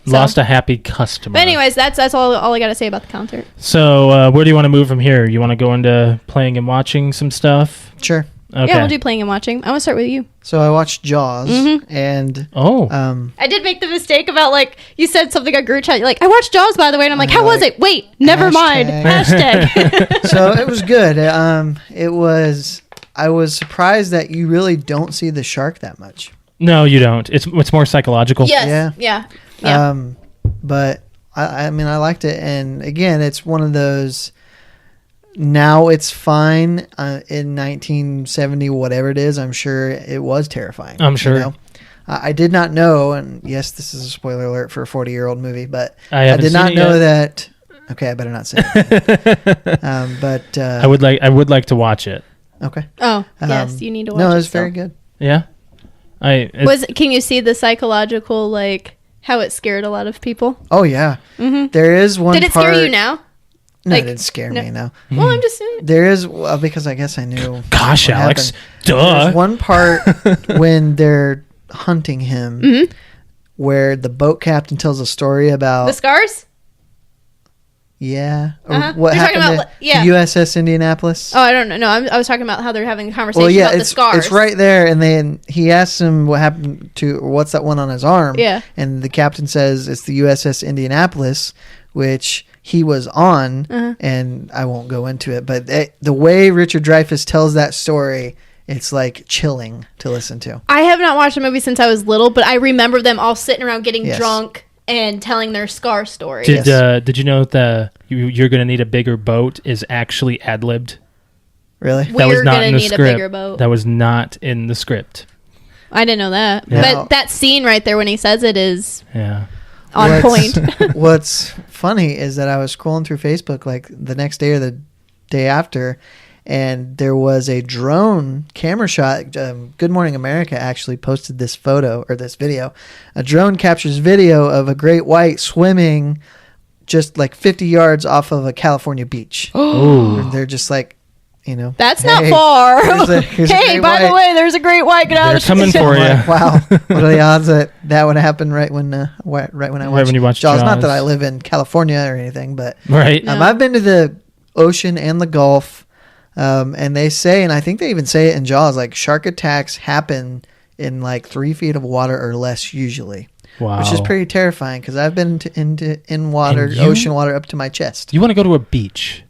Lost a happy customer. But anyways, that's all I got to say about the concert. So where do you want to move from here? You want to go into playing and watching some stuff? Sure. Okay. Yeah, we'll do playing and watching. I want to start with you. So I watched Jaws, and I did make the mistake about, like, you said something on group chat. You're like, I watched Jaws, by the way, and I'm like, how was it? Wait, never mind. Hashtag. So it was good. I was surprised that you really don't see the shark that much. No, you don't. It's more psychological. Yes. Yeah. But I mean, I liked it, and again, it's one of those. Now it's fine. In 1970, whatever it is, I'm sure it was terrifying. I'm sure. You know? I did not know, and yes, this is a spoiler alert for a 40-year-old movie, but I did not know that. Okay, I better not say it. But I would like to watch it. Okay. Oh, yes, you need to watch it. No, it was very good. Yeah. Can you see the psychological, like, how it scared a lot of people? Oh yeah. Mm-hmm. There is one. Did it scare you now? No, it didn't scare me. No. Well, I'm just saying. There is because I guess I knew. Gosh, Alex, happened. duh. There's one part when they're hunting him, where the boat captain tells a story about the scars. Yeah. Uh-huh. What You're happened talking about, to the USS Indianapolis? Oh, I don't know. No, I was talking about how they're having a conversation about the scars. It's right there, and then he asks him what happened to, or what's that one on his arm? Yeah. And the captain says it's the USS Indianapolis, which he was on, and I won't go into it, but the way Richard Dreyfuss tells that story, it's like chilling to listen to. I have not watched the movie since I was little, but I remember them all sitting around getting drunk and telling their scar stories. Did you know that you're going to need a bigger boat is actually ad-libbed? Really? That was not in the need script. A bigger boat. That was not in the script. I didn't know that. Yeah. But that scene right there when he says it is on point. What's funny is that I was scrolling through Facebook like the next day or the day after, and there was a drone camera shot. Good Morning America actually posted this photo or this video. A drone captures video of a great white swimming just like 50 yards off of a California beach. Oh. They're just like, you know. That's not far. Here's hey, by the way, there's a great white. Get out of the coming for you. Like, wow. What are the odds that would happen right when I watched Jaws? Not that I live in California or anything, but right. I've been to the ocean and the Gulf. And they say, and I think they even say it in Jaws, like shark attacks happen in like 3 feet of water or less usually. Wow. Which is pretty terrifying because I've been in water, ocean water up to my chest. You want to go to a beach?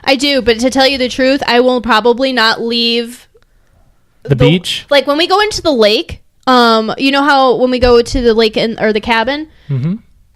I do, but to tell you the truth, I will probably not leave the beach. Like when we go into the lake, You know how when we go to the lake or the cabin,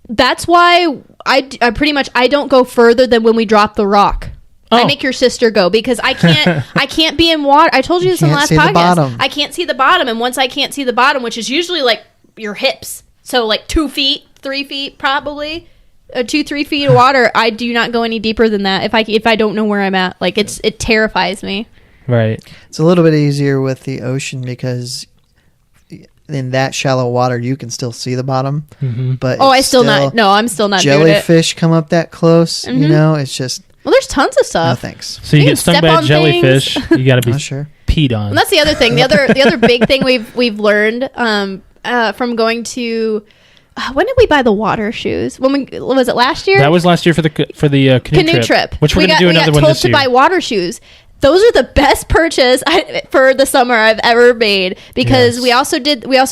that's why I pretty much I don't go further than when we drop the rock. I make your sister go because I can't be in water. I told you this in the last podcast. I can't see the bottom, and once I can't see the bottom, which is usually like your hips, so like 2 feet, 3 feet, probably 2-3 feet of water. I do not go any deeper than that if I don't know where I'm at. Like it terrifies me. Right. It's a little bit easier with the ocean because in that shallow water you can still see the bottom. But I'm still not doing it. Jellyfish come up that close. You know, it's just. Well, there's tons of stuff. No thanks. So you get stung by a jellyfish, you got to be peed on. And that's the other thing. The other big thing we've learned from going to. When did we buy the water shoes? Was it last year? That was last year for the canoe trip. Which we're going to do another one this year. We got told to buy water shoes. Those are the best purchase for the summer I've ever made because we also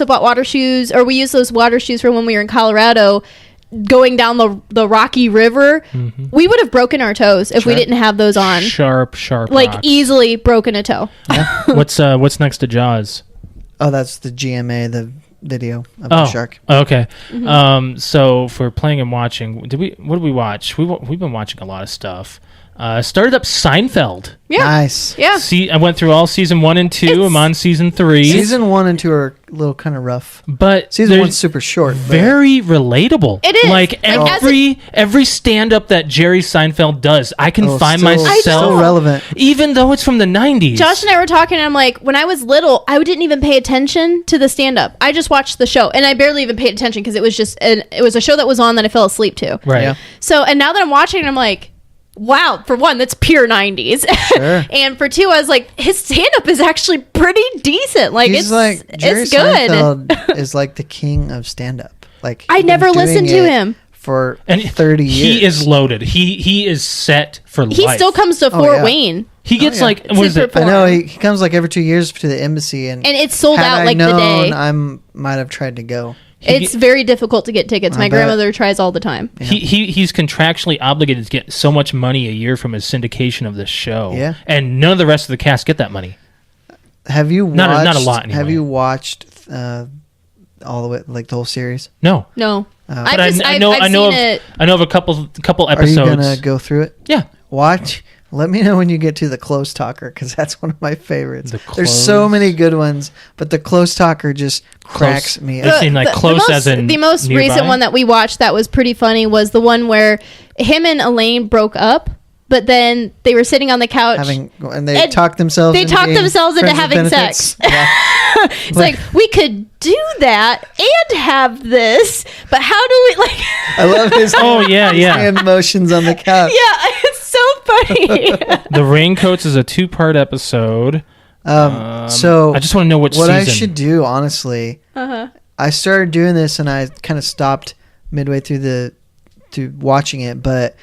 bought water shoes, or we used those water shoes for when we were in Colorado. Going down the Rocky River, we would have broken our toes if we didn't have those on. Sharp like rocks. Easily broken a toe. Yeah. What's next to Jaws? Oh, that's the GMA, the video of the shark. Okay. So for playing and watching, what did we watch? We've been watching a lot of stuff. Started up Seinfeld. Yeah. Nice. Yeah. I went through all season 1 and 2. I'm on season 3. Season 1 and 2 are a little kind of rough. But season 1's super short. Very relatable. It is. Like every stand-up that Jerry Seinfeld does, I can find myself. Still relevant. Even though it's from the 90s. Josh and I were talking, and I'm like, when I was little, I didn't even pay attention to the stand-up. I just watched the show, and I barely even paid attention because it was just it was a show that was on that I fell asleep to. Right. Yeah. So, and now that I'm watching it, I'm like, wow, for one, that's pure 90s. Sure. And for two, I was like, his stand-up is actually pretty decent. Like, Jerry it's good. Seinfeld is like the king of stand-up. Like, I never listened to him. For 30 years. He is loaded. He is set for life. He still comes to Fort Wayne. He gets what is it? I know, he comes like every 2 years to the embassy. And it's sold out like the day. I might have tried to go. It's very difficult to get tickets. My grandmother tries all the time. Yeah. He's contractually obligated to get so much money a year from his syndication of this show. Yeah. And none of the rest of the cast get that money. Have you watched... Not a lot, anyway. Have you watched all the way, like the whole series? No. But I know of a couple episodes. Are you going to go through it? Yeah. Watch. Let me know when you get to the Close Talker, because that's one of my favorites. There's so many good ones, but the Close Talker just cracks me up. The most nearby? Recent one that we watched that was pretty funny was the one where him and Elaine broke up, but then they were sitting on the couch. And they talked themselves into having sex. Yeah. It's like, we could do that and have this, but how do we, like... I love his hand motions on the couch. Yeah, it's so funny. The Raincoats is a 2-part episode. So I just want to know what season. I should do, honestly, I started doing this and I kind of stopped midway through watching it, but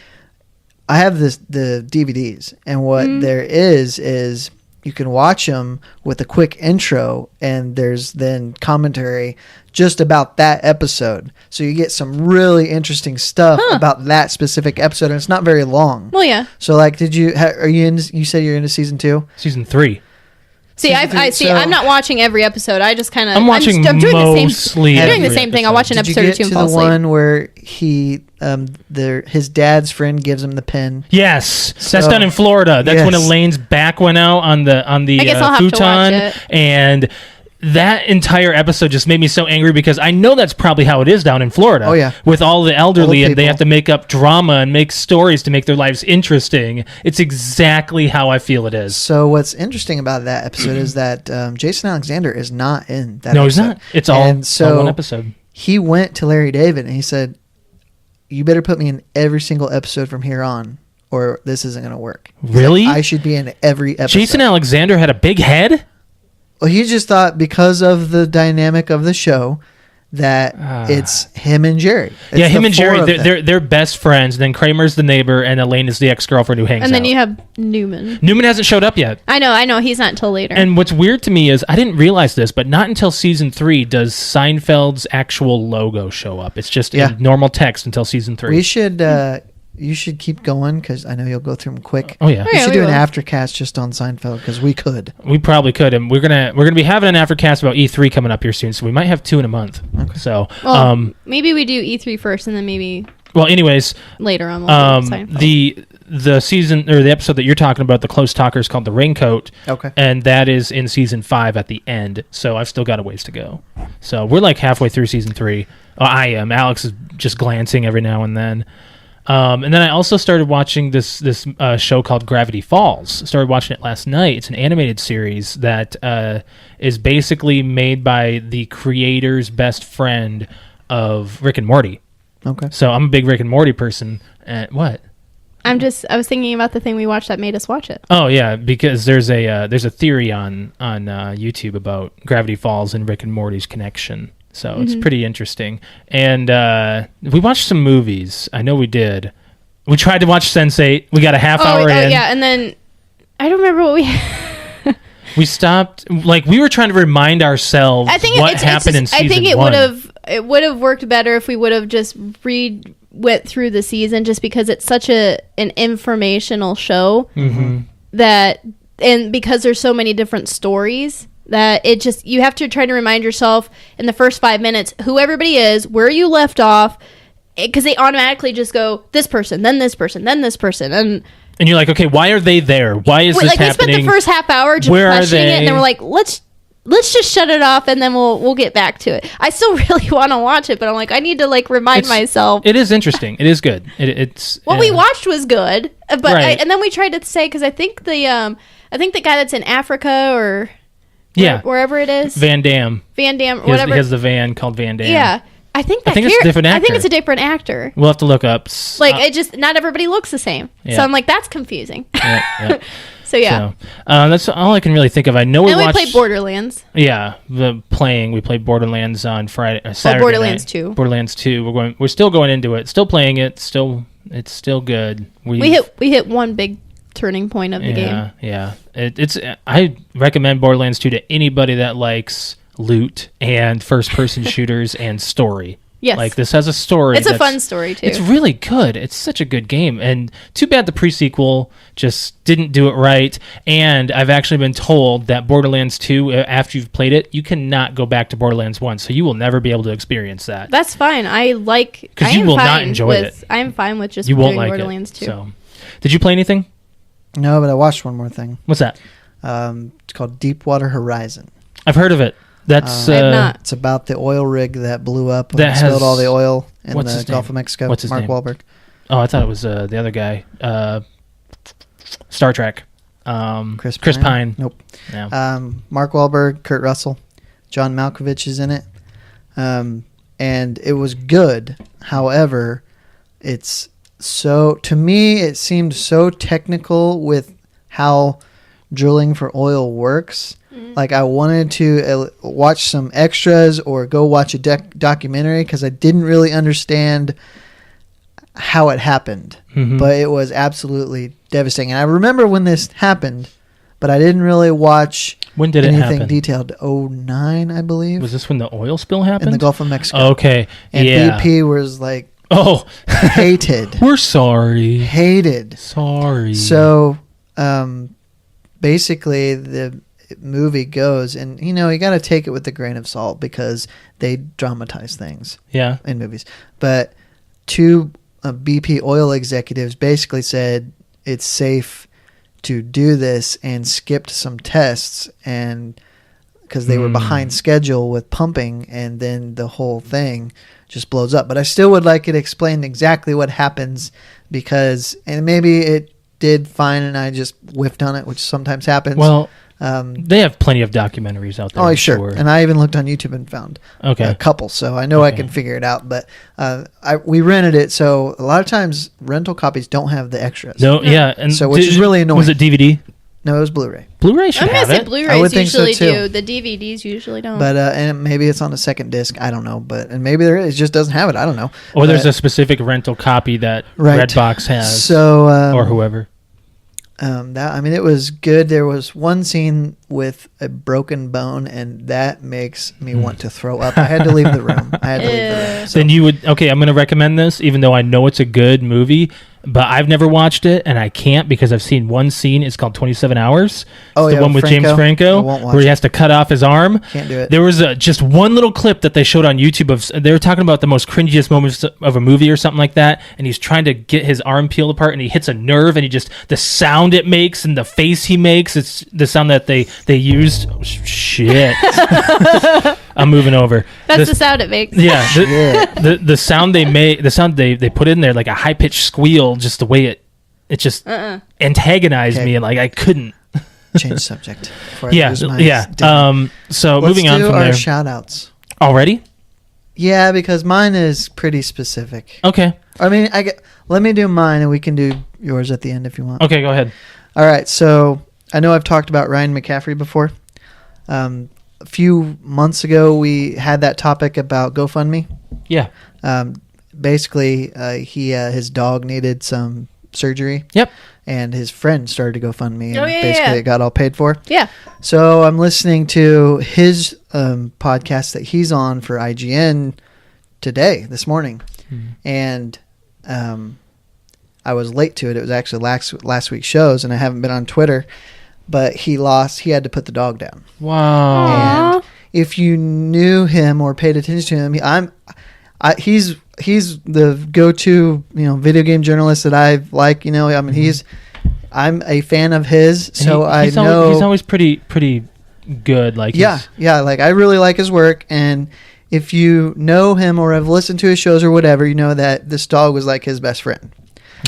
I have the DVDs, and what there is you can watch them with a quick intro, and there's then commentary just about that episode. So you get some really interesting stuff about that specific episode, and it's not very long. Well, yeah. So, like, you said you're into season 2? Season 3. See, I'm not watching every episode. I just kind of... I'm doing the same thing. I'll watch an episode or two and fall asleep. Did you get to the one where his dad's friend gives him the pen? Yes. That's done in Florida. That's when Elaine's back went out on the futon. And that entire episode just made me so angry because I know that's probably how it is down in Florida. Oh, yeah. With all the elderly, and they have to make up drama and make stories to make their lives interesting. It's exactly how I feel it is. So what's interesting about that episode is that Jason Alexander is not in that episode. No, he's not. It's all one episode. He went to Larry David and he said, you better put me in every single episode from here on, or this isn't going to work. Really? I should be in every episode. Jason Alexander had a big head? Well, he just thought because of the dynamic of the show that it's him and Jerry. It's him and Jerry. They're best friends. Then Kramer's the neighbor, and Elaine is the ex-girlfriend who hangs out. And then you have Newman. Newman hasn't showed up yet. I know. He's not until later. And what's weird to me is I didn't realize this, but not until season 3 does Seinfeld's actual logo show up. It's just in normal text until season 3. We should you should keep going because I know you'll go through them quick. Oh yeah, We should we do an will. aftercast just on Seinfeld because we could. we probably could, and we're gonna be having an aftercast about E3 coming up here soon, so we might have 2 in a month. Okay. So, Well, maybe we do E3 first, and then maybe well, anyways, later on we'll do Seinfeld. the season or the episode that you're talking about, the Close Talker, is called The Raincoat. Okay. And that is in season 5 at the end. So I've still got a ways to go. So we're like halfway through season 3. Oh, I am. Alex is just glancing every now and then. And then I also started watching this show called Gravity Falls. Started watching it last night. It's an animated series that is basically made by the creator's best friend of Rick and Morty. Okay. So I'm a big Rick and Morty person. What? I was thinking about the thing we watched that made us watch it. Oh yeah, because there's a theory on YouTube about Gravity Falls and Rick and Morty's connection. So it's pretty interesting. And we watched some movies. I know we did. We tried to watch Sense8. We got a half hour in. Oh yeah, and then I don't remember what we. We stopped. Like we were trying to remind ourselves what happened in season 1. I think it would have worked better if we would have just went through the season, just because it's such an informational show that, and because there's so many different stories that it just, you have to try to remind yourself in the first 5 minutes who everybody is, where you left off, because they automatically just go this person, then this person, then this person, and you're like, okay, why are they there? Why is this happening? We spent the first half hour just Where are questioning it, and they? then we're like, let's just shut it off, and then we'll get back to it. I still really want to watch it, but I'm like, I need to remind myself. It is interesting. It is good. It's What we watched was good, but Right. and then we tried to say, because I think the guy that's in Africa or wherever it is, Van Damme. Whatever. He has the van called Van Damme. Yeah, I think it's a different actor. I think it's a different actor. We'll have to look up. It just, not everybody looks the same. Yeah. So I'm like, that's confusing. Yeah. So yeah. So, that's all I can really think of. I know we And we watched. played Borderlands. Yeah, we played Borderlands on Friday, Saturday Borderlands night. 2. Borderlands 2. We're still going into it. Still playing it. It's still good. We hit one big turning point of the game. Yeah. I recommend Borderlands 2 to anybody that likes loot and first-person shooters and story. Yes. Like, this has a story. It's a fun story, too. It's really good. It's such a good game. And too bad the pre-sequel just didn't do it right. And I've actually been told that Borderlands 2, after you've played it, you cannot go back to Borderlands 1. So you will never be able to experience that. That's fine. Because you will not enjoy it. I am fine with just You won't doing like Borderlands it. 2. So, did you play anything? No, but I watched one more thing. What's that? It's called Deepwater Horizon. I've heard of it. That's I have not. It's about the oil rig that blew up That and spilled has- all the oil in what's the his Gulf name? of Mexico. What's his Mark name? Wahlberg. Oh, I thought it was the other guy. Star Trek. Chris Pine. Nope. Yeah. Mark Wahlberg, Kurt Russell, John Malkovich is in it. And it was good. However, to me, it seemed so technical with how drilling for oil works. Like, I wanted to watch some extras or go watch a documentary because I didn't really understand how it happened. Mhm. But it was absolutely devastating. And I remember when this happened, but I didn't really watch When did it anything happen? detailed. 2009, I believe, Was this when the oil spill happened? in the Gulf of Mexico. Okay. And yeah. BP was like Oh. hated. We're sorry. Hated. Sorry. So, basically, the movie goes, and you got to take it with a grain of salt because they dramatize things Yeah. in movies. But two BP oil executives basically said it's safe to do this and skipped some tests, and because they were behind schedule with pumping, and then the whole thing just blows up. But I still would like it explained exactly what happens, because, and maybe it did fine and I just whiffed on it, which sometimes happens. Well, they have plenty of documentaries out there. Oh, I'm sure. And I even looked on YouTube and found a couple, so I know I can figure it out. But we rented it, so a lot of times rental copies don't have the extras. No, yeah, and So, which is really annoying. Was it DVD? No, it was Blu-ray. Blu-ray should I'm have gonna say it. I Blu-rays would think so, usually too. do. The DVDs usually don't. But and maybe it's on a second disc. I don't know. And maybe there is. It just doesn't have it. I don't know. Or there's a specific rental copy that Right. Redbox has, So or whoever. it was good. There was one scene with a broken bone, and that makes me want to throw up. I had to leave the room. So. Then you would, okay, I'm going to recommend this, even though I know it's a good movie, but I've never watched it, and I can't because I've seen one scene. It's called 27 Hours. Oh, it's the one with James Franco, where he has to cut off his arm. Can't do it. There was just one little clip that they showed on YouTube of, they were talking about the most cringiest moments of a movie or something like that, and he's trying to get his arm peeled apart, and he hits a nerve, and he just, the sound it makes and the face he makes, it's the sound that they used. Oh, shit. I'm moving over. That's the sound it makes. Yeah. The sound they made, the sound they put in there, like a high-pitched squeal, just the way it just antagonized me, and like I couldn't. Change subject. So moving on from there. Let's do our shout-outs. Already? Yeah, because mine is pretty specific. Okay. I mean, let me do mine, and we can do yours at the end if you want. Okay, go ahead. All right, so I know I've talked about Ryan McCaffrey before. A few months ago, we had that topic about GoFundMe. Yeah. Basically, his dog needed some surgery. Yep. And his friend started to GoFundMe, and basically it got all paid for. Yeah. So I'm listening to his podcast that he's on for IGN this morning. And I was late to it. It was actually last week's shows, and I haven't been on Twitter. But he had to put the dog down. Wow. And if you knew him or paid attention to him, he's the go-to, video game journalist that I like, I mean, I'm a fan of his, so I know he's always pretty good. Like, like I really like his work. And if you know him or have listened to his shows or whatever, you know that this dog was like his best friend.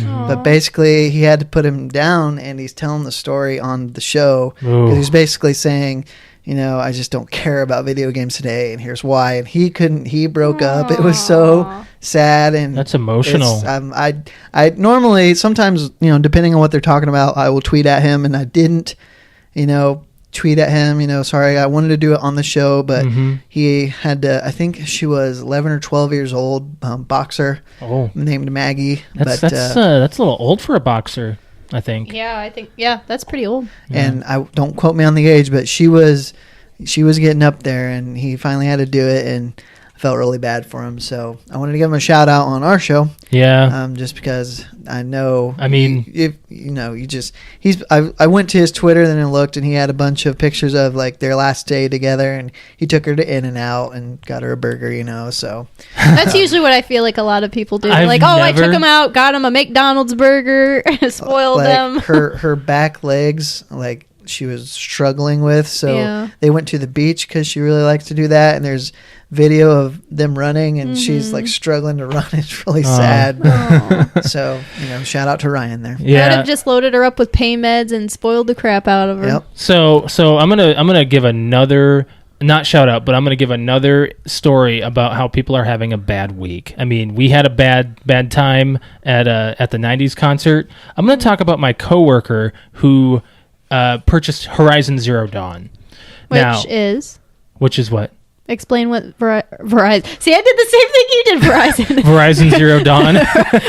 But basically, he had to put him down, and he's telling the story on the show. He's basically saying, I just don't care about video games today, and here's why. And he broke up. It was so sad, and that's emotional. I normally, sometimes, depending on what they're talking about, I will tweet at him, and I didn't, tweet at him, sorry, I wanted to do it on the show, but he had to, I think she was 11 or 12 years old, boxer, named Maggie. That's a little old for a boxer, I think. Yeah, that's pretty old. And I don't quote me on the age, but she was getting up there, and he finally had to do it, and I felt really bad for him. So I wanted to give him a shout out on our show. Yeah. Just because I know. I mean, I went to his Twitter, then I looked, and he had a bunch of pictures of like their last day together, and he took her to In-N-Out and got her a burger. So that's usually what I feel like a lot of people do. I took him out, got him a McDonald's burger, spoiled them. her back legs, she was struggling with, so they went to the beach because she really likes to do that, and there's video of them running, and she's struggling to run. It's really sad. So shout out to Ryan there. I would have just loaded her up with pain meds and spoiled the crap out of her. Yep. So I'm gonna give another, not shout out, but I'm gonna give another story about how people are having a bad week. I mean, we had a bad time at the 90s concert. I'm gonna talk about my coworker who purchased Horizon Zero Dawn. Which is what? Explain what Verizon. See, I did the same thing you did, Verizon. Horizon Zero Dawn.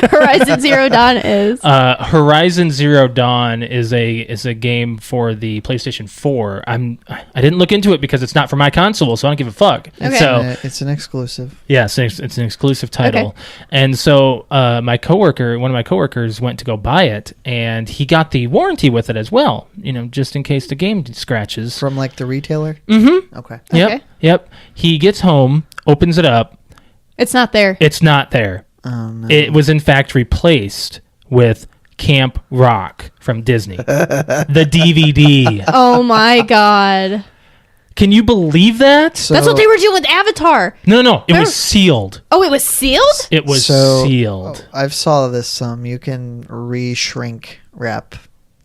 Horizon Zero Dawn is. Horizon Zero Dawn is a game for the PlayStation 4. I didn't look into it because it's not for my console, so I don't give a fuck. Okay. So it's an exclusive. Yeah, it's an exclusive title. Okay. And so one of my coworkers went to go buy it, and he got the warranty with it as well. Just in case the game scratches. From the retailer. Mm-hmm. Okay. Yep. He gets home, opens it up. It's not there. It's not there. Oh, no. It was in fact replaced with Camp Rock from Disney. The DVD. Oh my God. Can you believe that? That's what they were doing with Avatar. No. It was sealed. Oh, it was sealed? It was sealed. I saw this. You can re-shrink wrap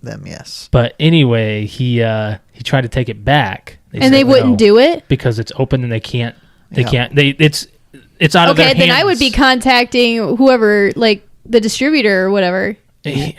them, yes. But anyway, he tried to take it back. They wouldn't do it because it's open and they can't. It's out of their hands. Okay, then I would be contacting whoever, the distributor or whatever. There's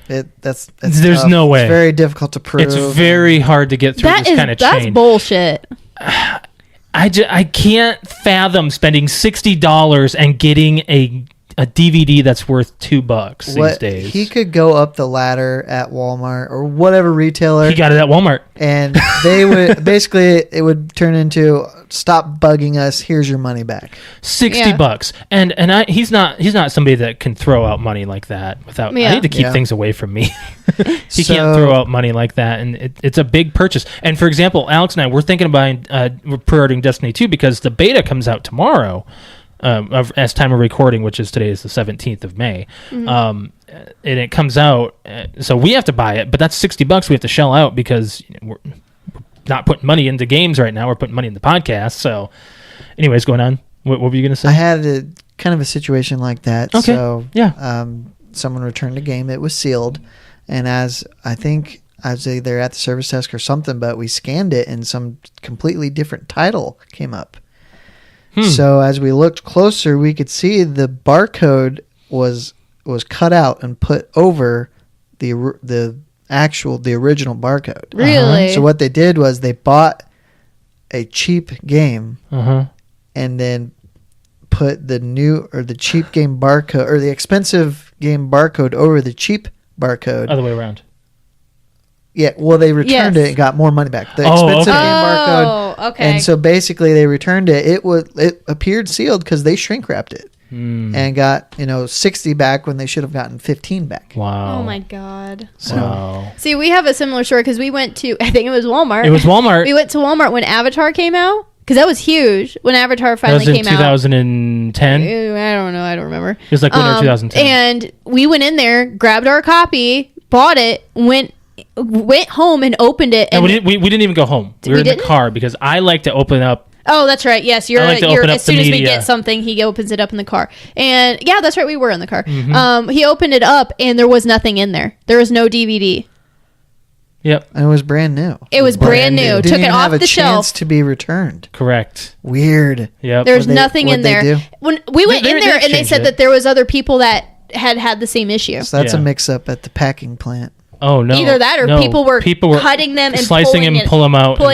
tough. No way. It's very difficult to prove. It's very hard to get through this kind of chain. That's bullshit. I can't fathom spending $60 and getting a DVD that's worth $2 these days. He could go up the ladder at Walmart or whatever retailer. He got it at Walmart. And they would basically, it would turn into, stop bugging us, here's your money back. $60. And he's not somebody that can throw out money like that without, I need to keep things away from me. He can't throw out money like that, and it's a big purchase. And for example, Alex and I, we're thinking about we're pre-ordering Destiny 2 because the beta comes out tomorrow. As time of recording, which is today is the 17th of May, and it comes out, so we have to buy it, but that's $60 we have to shell out because we're not putting money into games right now. We're putting money in the podcast. So anyways, going on, what were you going to say? I had a kind of a situation like that. Okay. So yeah, someone returned a game. It was sealed, and I was either at the service desk or something, but we scanned it and some completely different title came up. So as we looked closer, we could see the barcode was cut out and put over the original barcode. Really? So what they did was they bought a cheap game and then put the cheap game barcode or the expensive game barcode over the cheap barcode. Other way around. Yeah, well, they returned it and got more money back. The expensive game barcode. Oh, okay. And so basically, they returned it. It appeared sealed because they shrink wrapped it and got 60 back when they should have gotten 15 back. Wow. Oh my God. So See, we have a similar story because we went to, I think it was Walmart. It was Walmart. We went to Walmart when Avatar came out because that was huge when Avatar finally came out. That was in 2010. I don't know. I don't remember. It was like winter 2010. And we went in there, grabbed our copy, bought it, went home and opened it. And we didn't even go home. We were in the car because I like to open up. Oh, that's right. Yes, you're as soon as we media. get something, he opens it up in the car. And yeah, that's right. We were in the car. He opened it up and there was nothing in there. There was no DVD. Yep. And it was brand new. It was brand new. Didn't Took it even off have the a shelf. chance to be returned. Correct. Weird. Yep. There's nothing in there. Do? When we went in there and they said that there was other people that had the same issue. So that's a mix-up at the packing plant. Oh no! Either that or people were cutting them and slicing them, pulling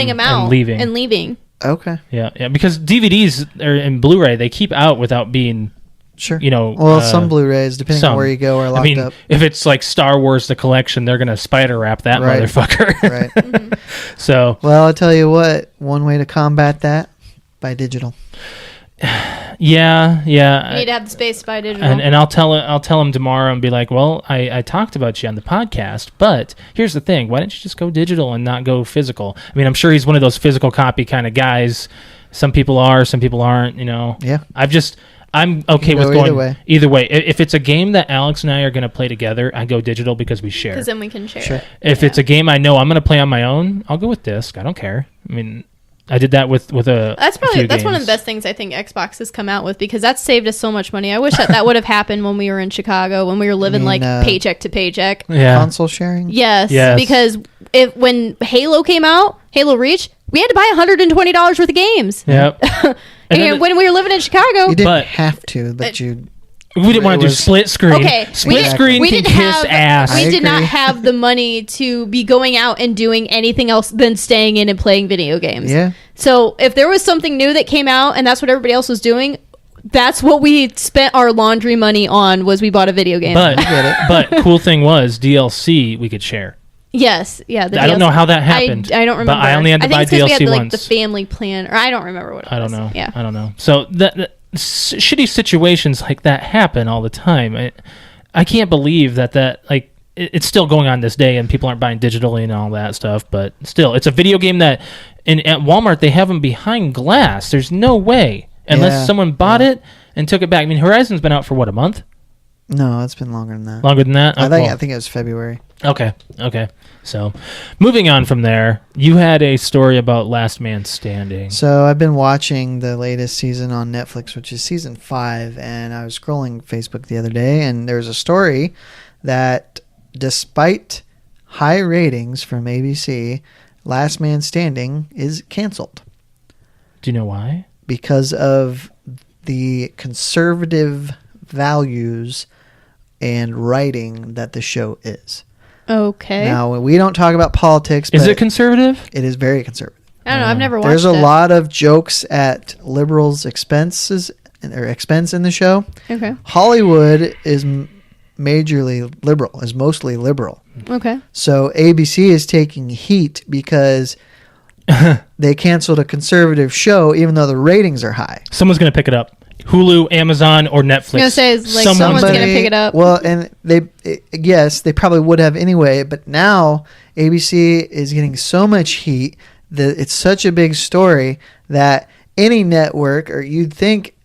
them out, and leaving. Okay. Yeah, because DVDs and Blu-ray they keep out without being. Sure. Well, some Blu-rays, depending on where you go, are locked up. If it's like Star Wars the collection, they're gonna spider wrap that motherfucker. Right. So. Well, I'll tell you what. One way to combat that: buy digital. Yeah. You need to have the space to buy digital. And I'll tell him tomorrow and be like, well, I talked about you on the podcast, but here's the thing: why don't you just go digital and not go physical? I mean, I'm sure he's one of those physical copy kind of guys. Some people are, some people aren't. Yeah. I'm okay with going either way. If it's a game that Alex and I are going to play together, I go digital because we share. Because then we can share. Sure. If it's a game I know I'm going to play on my own, I'll go with disc. I don't care. I mean, I did that with a. That's one of the best things I think Xbox has come out with because that's saved us so much money. I wish that would have happened when we were in Chicago when we were living paycheck to paycheck. Yeah. Console sharing. Yes. Because when Halo came out, Halo Reach, we had to buy $120 worth of games. Yep. And when we were living in Chicago, you didn't have to, but you. We didn't want to do split screen. Okay, split screen can kiss ass. We did not have the money to be going out and doing anything else than staying in and playing video games. Yeah. So if there was something new that came out and that's what everybody else was doing, that's what we spent our laundry money on. Was we bought a video game? But cool thing was DLC we could share. Yes, yeah. I don't know how that happened. I don't remember. But I only had to buy DLC we had once. The family plan, or I don't remember what it was. I don't know. Yeah, I don't know. So that shitty situations like that happen all the time. I can't believe that like it's still going on this day and people aren't buying digitally and all that stuff. But still, it's a video game that at Walmart they have them behind glass. There's no way unless someone bought it and took it back. I mean, Horizon's been out for what, a month? No, it's been longer than that. Longer than that? I think it was February. Okay. So, moving on from there, you had a story about Last Man Standing. So, I've been watching the latest season on Netflix, which is season 5, and I was scrolling Facebook the other day, and there's a story that despite high ratings from ABC, Last Man Standing is canceled. Do you know why? Because of the conservative values and writing that the show is. Okay. Now, we don't talk about politics, but is it conservative? It is very conservative. I don't know. I've never watched There's a lot of jokes at liberals' expenses or expense in the show. Okay. Hollywood is majorly liberal, is mostly liberal. Okay. So ABC is taking heat because they canceled a conservative show, even though the ratings are high. Someone's going to pick it up. Hulu, Amazon, or Netflix. I was gonna say, it's like someone's gonna pick it up. Well, and they probably would have anyway, but now ABC is getting so much heat that it's such a big story that any network, or you'd think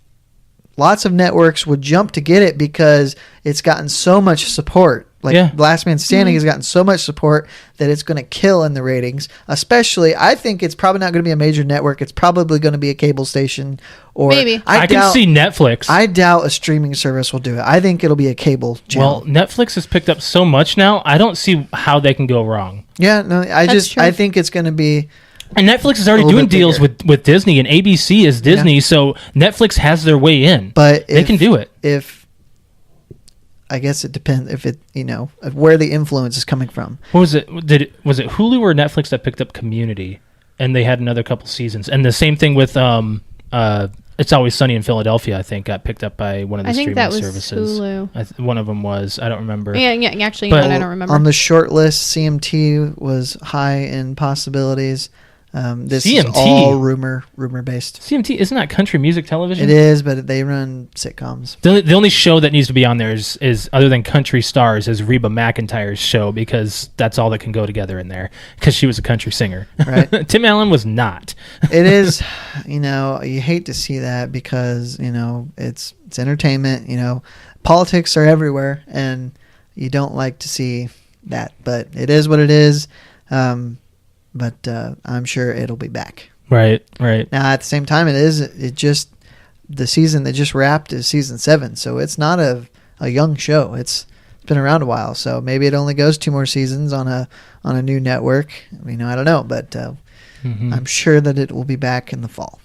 lots of networks would jump to get it because it's gotten so much support. Like Last Man Standing has gotten so much support that it's going to kill in the ratings. Especially, I think it's probably not going to be a major network. It's probably going to be a cable station, or maybe. I can see Netflix. I doubt a streaming service will do it. I think it'll be a cable channel. Well, Netflix has picked up so much now. I don't see how they can go wrong. Yeah, no, I think it's going to be. And Netflix is already doing deals with Disney, and ABC is Disney, so Netflix has their way in. But they can do it. I guess it depends where the influence is coming from. What was it? Was it Hulu or Netflix that picked up Community, and they had another couple seasons? And the same thing with It's Always Sunny in Philadelphia. I think got picked up by one of the streaming services. Hulu. One of them was. I don't remember. Yeah. Actually, I don't remember. On the short list, CMT was high in possibilities. This CMT? Is all rumor based. CMT isn't that country music television? It is, but they run sitcoms. The only show that needs to be on there is other than Country Stars is Reba McEntire's show, because that's all that can go together in there, because she was a country singer. Right. Tim Allen was not. It is, you hate to see that because it's entertainment. Politics are everywhere, and you don't like to see that, but it is what it is. But I'm sure it'll be back. Right. Now, at the same time, the season that just wrapped is season 7, so it's not a young show. It's been around a while, so maybe it only goes 2 more seasons on a new network. I don't know, but I'm sure that it will be back in the fall.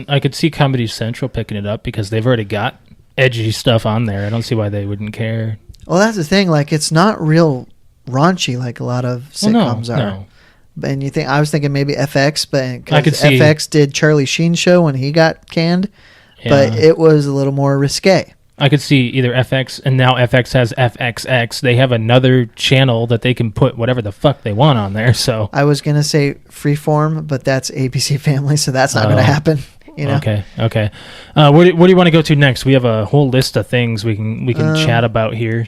I could see Comedy Central picking it up because they've already got edgy stuff on there. I don't see why they wouldn't care. Well, that's the thing. Like, it's not real raunchy like a lot of sitcoms are. No. And I was thinking maybe FX, but I could see FX did Charlie Sheen's show when he got canned, but it was a little more risque. I could see either FX, and now FX has FXX. They have another channel that they can put whatever the fuck they want on there. So I was gonna say Freeform, but that's ABC Family, so that's not gonna happen. Okay. Where do you want to go to next? We have a whole list of things we can chat about here.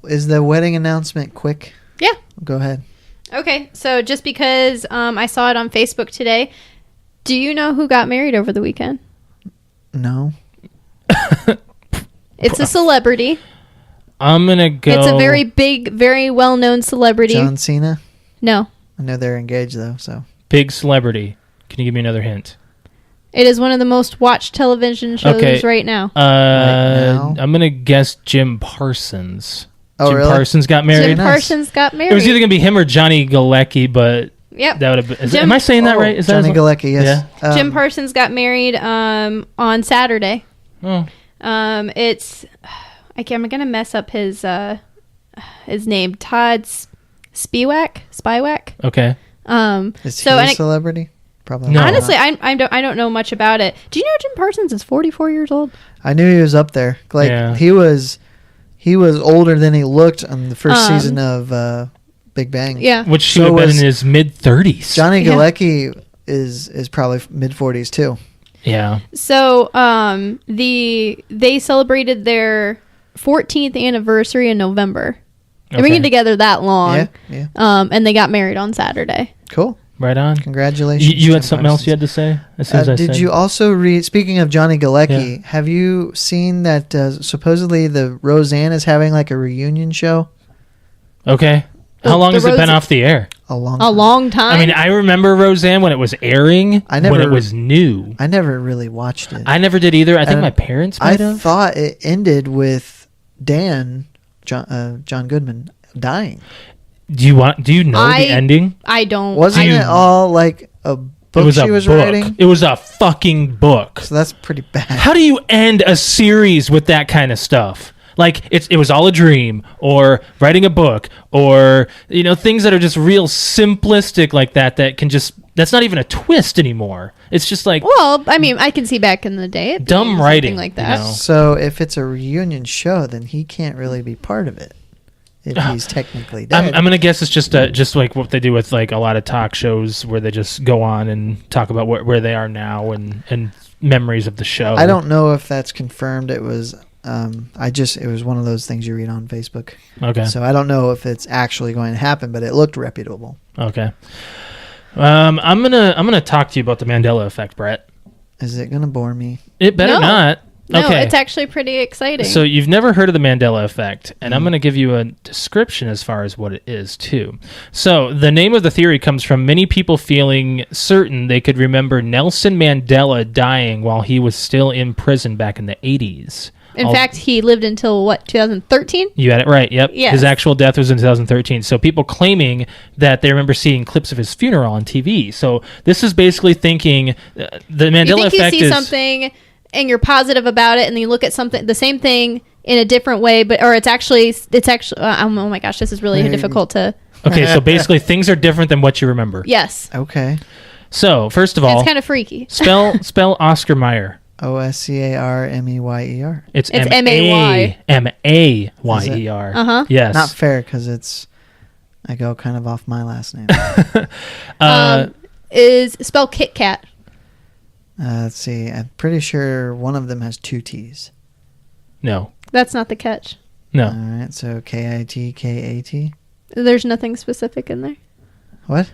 Is the wedding announcement quick? Yeah. Go ahead. Okay, so just because I saw it on Facebook today, do you know who got married over the weekend? No. It's a celebrity. I'm going to go... It's a very big, very well-known celebrity. John Cena? No. I know they're engaged, though, so... Big celebrity. Can you give me another hint? It is one of the most watched television shows right now. I'm going to guess Jim Parsons. Oh, Jim really? Parsons got married. Jim Parsons got married. It was either going to be him or Johnny Galecki, but yep. That would have been... am I saying that right? Is Johnny Galecki, yes. Yeah. Jim Parsons got married on Saturday. Oh. It's... I'm going to mess up his name. Todd Spywak. Okay. Is he a celebrity? Probably no. not. Honestly, I don't know much about it. Do you know Jim Parsons is 44 years old? I knew he was up there. He was older than he looked on the first season of Big Bang. Yeah. Which should have been in his mid-30s. Johnny Galecki is probably mid-40s too. Yeah. So they celebrated their 14th anniversary in November. They've been together that long. Yeah. And they got married on Saturday. Cool. Right on. Congratulations. You had something else you had to say? Did you also read, speaking of Johnny Galecki, have you seen that supposedly the Roseanne is having like a reunion show? Okay. How long has it been off the air? A long time. I mean, I remember Roseanne when it was airing, when it was new. I never really watched it. I never did either. I think my parents might have. I thought it ended with John Goodman, dying. Do you know the ending? I don't. Wasn't it all like a book she was writing? It was a fucking book. So that's pretty bad. How do you end a series with that kind of stuff? Like it was all a dream, or writing a book, or things that are just real simplistic like that can just, that's not even a twist anymore. It's just like, well, I mean, I can see back in the day it dumb being writing something like that. So if it's a reunion show, then he can't really be part of it if he's technically dead. I'm gonna guess it's just like what they do with like a lot of talk shows where they just go on and talk about where they are now and memories of the show. I don't know if that's confirmed. It was it was one of those things you read on Facebook. Okay. So I don't know if it's actually going to happen, but it looked reputable. Okay. I'm gonna talk to you about the Mandela Effect, Brett. Is it going to bore me? It better No. not. No, Okay. it's actually pretty exciting. So you've never heard of the Mandela Effect, and I'm going to give you a description as far as what it is, too. So the name of the theory comes from many people feeling certain they could remember Nelson Mandela dying while he was still in prison back in the 80s. In fact, he lived until, 2013? You had it right, yep. Yes. His actual death was in 2013. So people claiming that they remember seeing clips of his funeral on TV. So this is basically thinking the Mandela Effect is... You see something and you're positive about it, and then you look at the same thing in a different way, or it's actually oh my gosh, this is really difficult to. Okay, so basically things are different than what you remember. Yes. Okay. So first of all, It's kind of freaky. spell Oscar Mayer. OSCARMEYER. It's M-A-Y. M-A-Y-E-R. Uh-huh. Yes. Not fair because I go kind of off my last name. Is spell Kit Kat. Let's see. I'm pretty sure one of them has 2 T's. No. That's not the catch. No. All right. So KITKAT. There's nothing specific in there. What?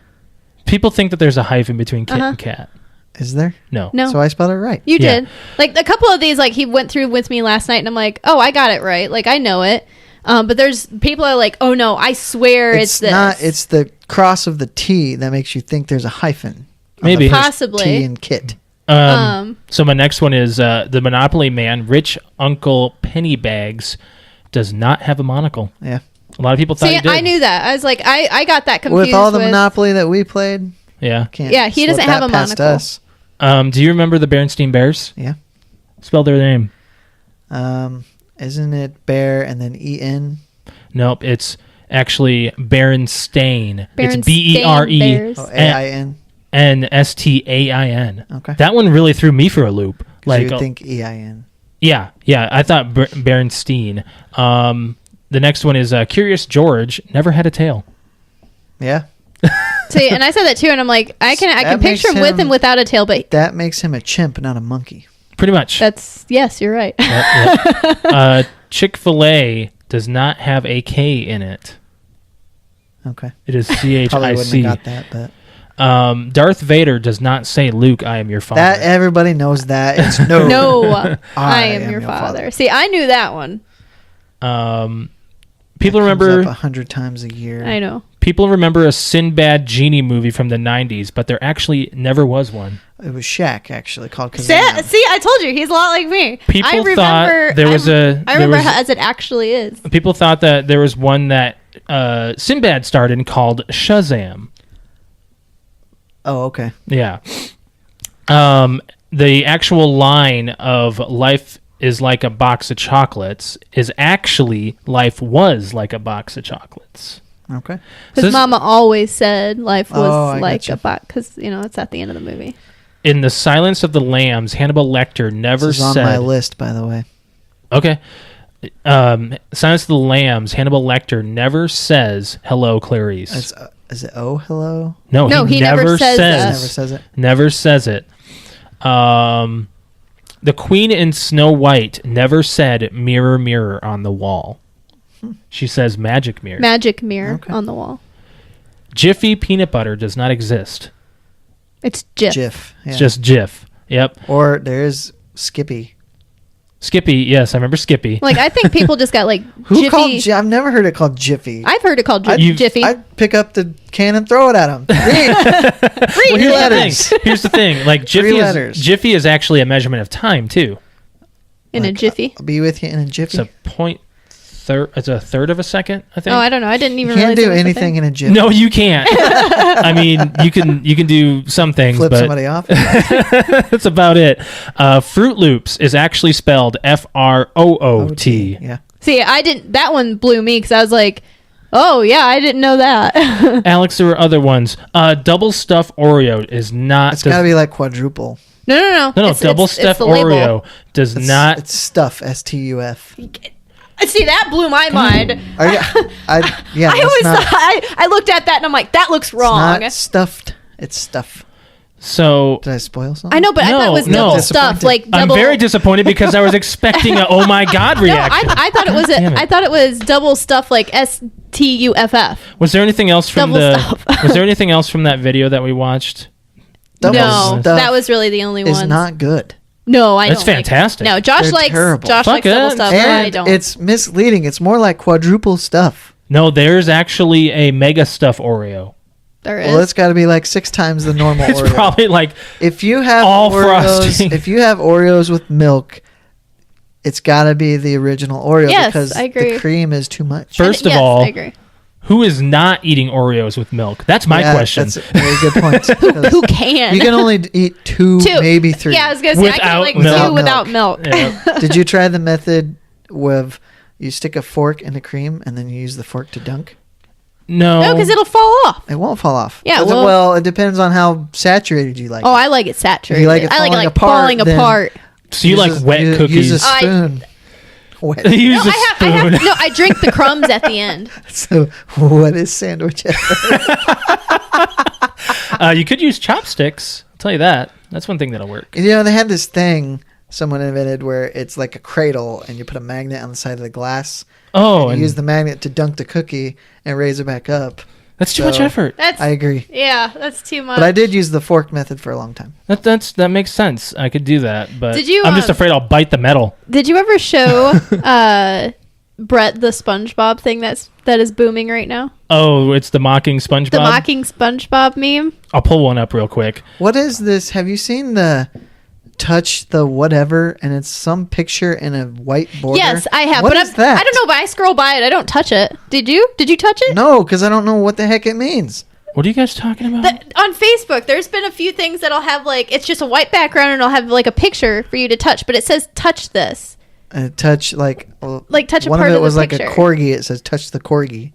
People think that there's a hyphen between kit and cat. Is there? No. No. So I spelled it right. You Yeah. did. Like a couple of these, like he went through with me last night, and I'm like, oh, I got it right. Like I know it. But there's people are like, oh no, I swear it's this. Not. It's the cross of the T that makes you think there's a hyphen. on Maybe. the first Possibly. T in kit. So my next one is the Monopoly man, Rich Uncle Pennybags, does not have a monocle. Yeah. A lot of people thought See, he did. I knew that. I was like, I got that confused With all the Monopoly that we played, Yeah. can't. Yeah, he slip doesn't have that a past monocle. us. Do you remember the Berenstain Bears? Yeah. Spell their name. Isn't it Bear and then EN? Nope. It's actually Berenstain. It's Berenstain Bears. Oh, AIN. Berenstain. Okay. That one really threw me for a loop. Like, you Like, would think EIN. yeah. I thought Berenstein. The next one is Curious George never had a tail. Yeah. See, and I said that too, and I'm like, I can That picture him makes with him- and without a tail, but That makes him a chimp, not a monkey. Pretty much. yes, you're right. Yep. Chick-fil-A does not have a K in it. Okay. It is Probably wouldn't CHIC. have got that, but Darth Vader does not say, Luke, I am your father. that everybody knows that. It's no. No, I am your father. See, I knew that one. People That comes remember up 100 times a year. I know. people remember a Sinbad genie movie from the 90s, but there actually never was one. It was Shaq, actually, called See, Kazam. I told you, he's a lot like me. People I remember, thought there was I remember as it actually is. People thought that there was one that Sinbad starred in called Shazam. Oh, okay. Yeah. The actual line of life is like a box of chocolates is actually life was like a box of chocolates. Okay. Because Mama always said life was I like gotcha. a box, because, you know, it's at the end of the movie. In The Silence of the Lambs, Hannibal Lecter never This is said... on my list, by the way. Okay. Silence of the Lambs, Hannibal Lecter never says, hello, Clarice. Is it oh hello? No, he never says that. Never says it. Never says it. The Queen in Snow White never said mirror, mirror on the wall. She says magic mirror. Magic mirror Okay. on the wall. Jiffy peanut butter does not exist. It's Jif. Jif. Yeah. It's just Jif. Yep. Or there's Skippy. Skippy. Yes, I remember Skippy. Like, I think people just got like Who called Jiffy. I've never heard it called Jiffy. I've heard it called You've- Jiffy. I'd pick up the can and throw it at him. Well, here's letters. the thing. Here's the thing. Like Three letters. Jiffy is actually a measurement of time too. in a Jiffy. I'll be with you in a Jiffy. It's it's a third of a second, I think. Oh, I don't know. I didn't You even can't realize do it was a anything thing. in a Jiffy. No, you can't. I mean, you can do some things, Flip but somebody off. that's about it. Fruit Loops is actually spelled F-R-O-O-T. Yeah. See, I didn't. That one blew me because I was like, "Oh yeah, I didn't know that." Alex, there were other ones. Double stuffed Oreo is not. It's got to be like quadruple. No. No, double stuffed Oreo does not. It's stuff. STUF. See, that blew my mind. I looked at that and I'm like, that looks wrong. It's not stuffed. It's stuff. So did I spoil something? I know, but I thought it was double stuff. Like double. I'm very disappointed because I was expecting a "oh my god" reaction. No, I thought it was. I thought it was double stuff, like STUFF. Was there anything else from Was there anything else from that video that we watched? Double stuff that was really the only one. It's not good. No, I don't. It's fantastic. No, Josh likes terrible. double stuff. And I don't. It's misleading. It's more like quadruple stuff. No, there's actually a mega stuff Oreo. There is. Well, it's got to be like 6 times the normal It's Oreo. probably like if you have all Oreos, frosting. If you have Oreos with milk, it's got to be the original Oreo because I agree. the cream is too much. First of all, I agree. Who is not eating Oreos with milk? That's my question. That's a very good point. Who can? You can only eat two, maybe 3. Yeah, I was going to say, I can like milk. 2 without milk. Yeah. Did you try the method with you stick a fork in the cream and then you use the fork to dunk? No, because it'll fall off. It won't fall off. Yeah, well, it depends on how saturated you like it. I like it saturated. If you like it I like it falling falling apart. So you like wet cookies? Use a spoon. Use a spoon. I drink the crumbs at the end. So what is sandwich? You could use chopsticks. I'll tell you that. That's one thing that'll work. You know, they had this thing someone invented where it's like a cradle and you put a magnet on the side of the glass. Oh, and you use the magnet to dunk the cookie and raise it back up. That's too much effort. I agree. Yeah, that's too much. But I did use the fork method for a long time. That makes sense. I could do that, but I'm just afraid I'll bite the metal. Did you ever show Brett the SpongeBob thing that is booming right now? Oh, it's the mocking SpongeBob. The mocking SpongeBob meme. I'll pull one up real quick. What is this? Have you seen the touch the whatever and it's some picture in a white border? Yes, I have. What but is that? I don't know, but I scroll by it. I don't touch it. Did you touch it? No, because I don't know what the heck it means. What are you guys talking about? On Facebook, there's been a few things that'll have like, it's just a white background and it'll have like a picture for you to touch, but it says touch this. Touch like touch a one part of it of the was like picture. a corgi. It says touch the corgi.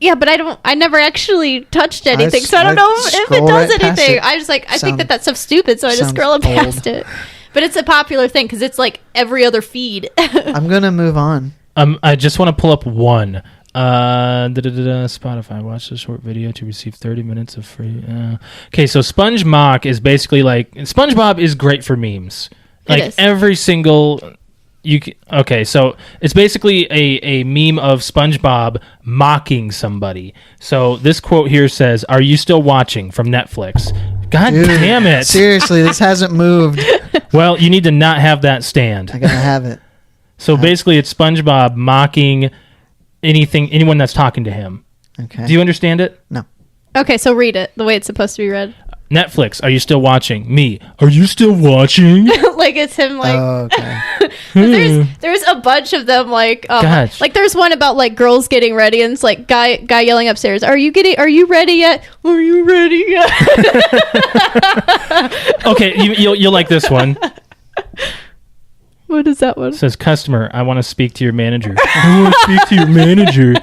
Yeah, but I never actually touched anything, so I don't know if it does anything. I just I think that stuff's stupid, so I just scroll past it. But it's a popular thing because it's like every other feed. I'm gonna move on. I just want to pull up one. Spotify, watch the short video to receive 30 minutes of free. Okay, so Sponge Mock is basically like SpongeBob is great for memes. Like every single. Okay, so it's basically a meme of SpongeBob mocking somebody. So this quote here says, "Are you still watching?" from Netflix. God damn it! Seriously, this hasn't moved. Well, you need to not have that stand. I gotta have it. So basically, it's SpongeBob mocking anyone that's talking to him. Okay. Do you understand it? No. Okay, so read it the way it's supposed to be read. Netflix, are you still watching? Me, are you still watching? Like it's him, like. Oh, okay. there's a bunch of them, like like there's one about like girls getting ready, and it's like guy yelling upstairs, "Are you ready yet? Are you ready yet?" Okay, you'll like this one. What is that one? It says, "Customer, I want to speak to your manager." I want to speak to your manager.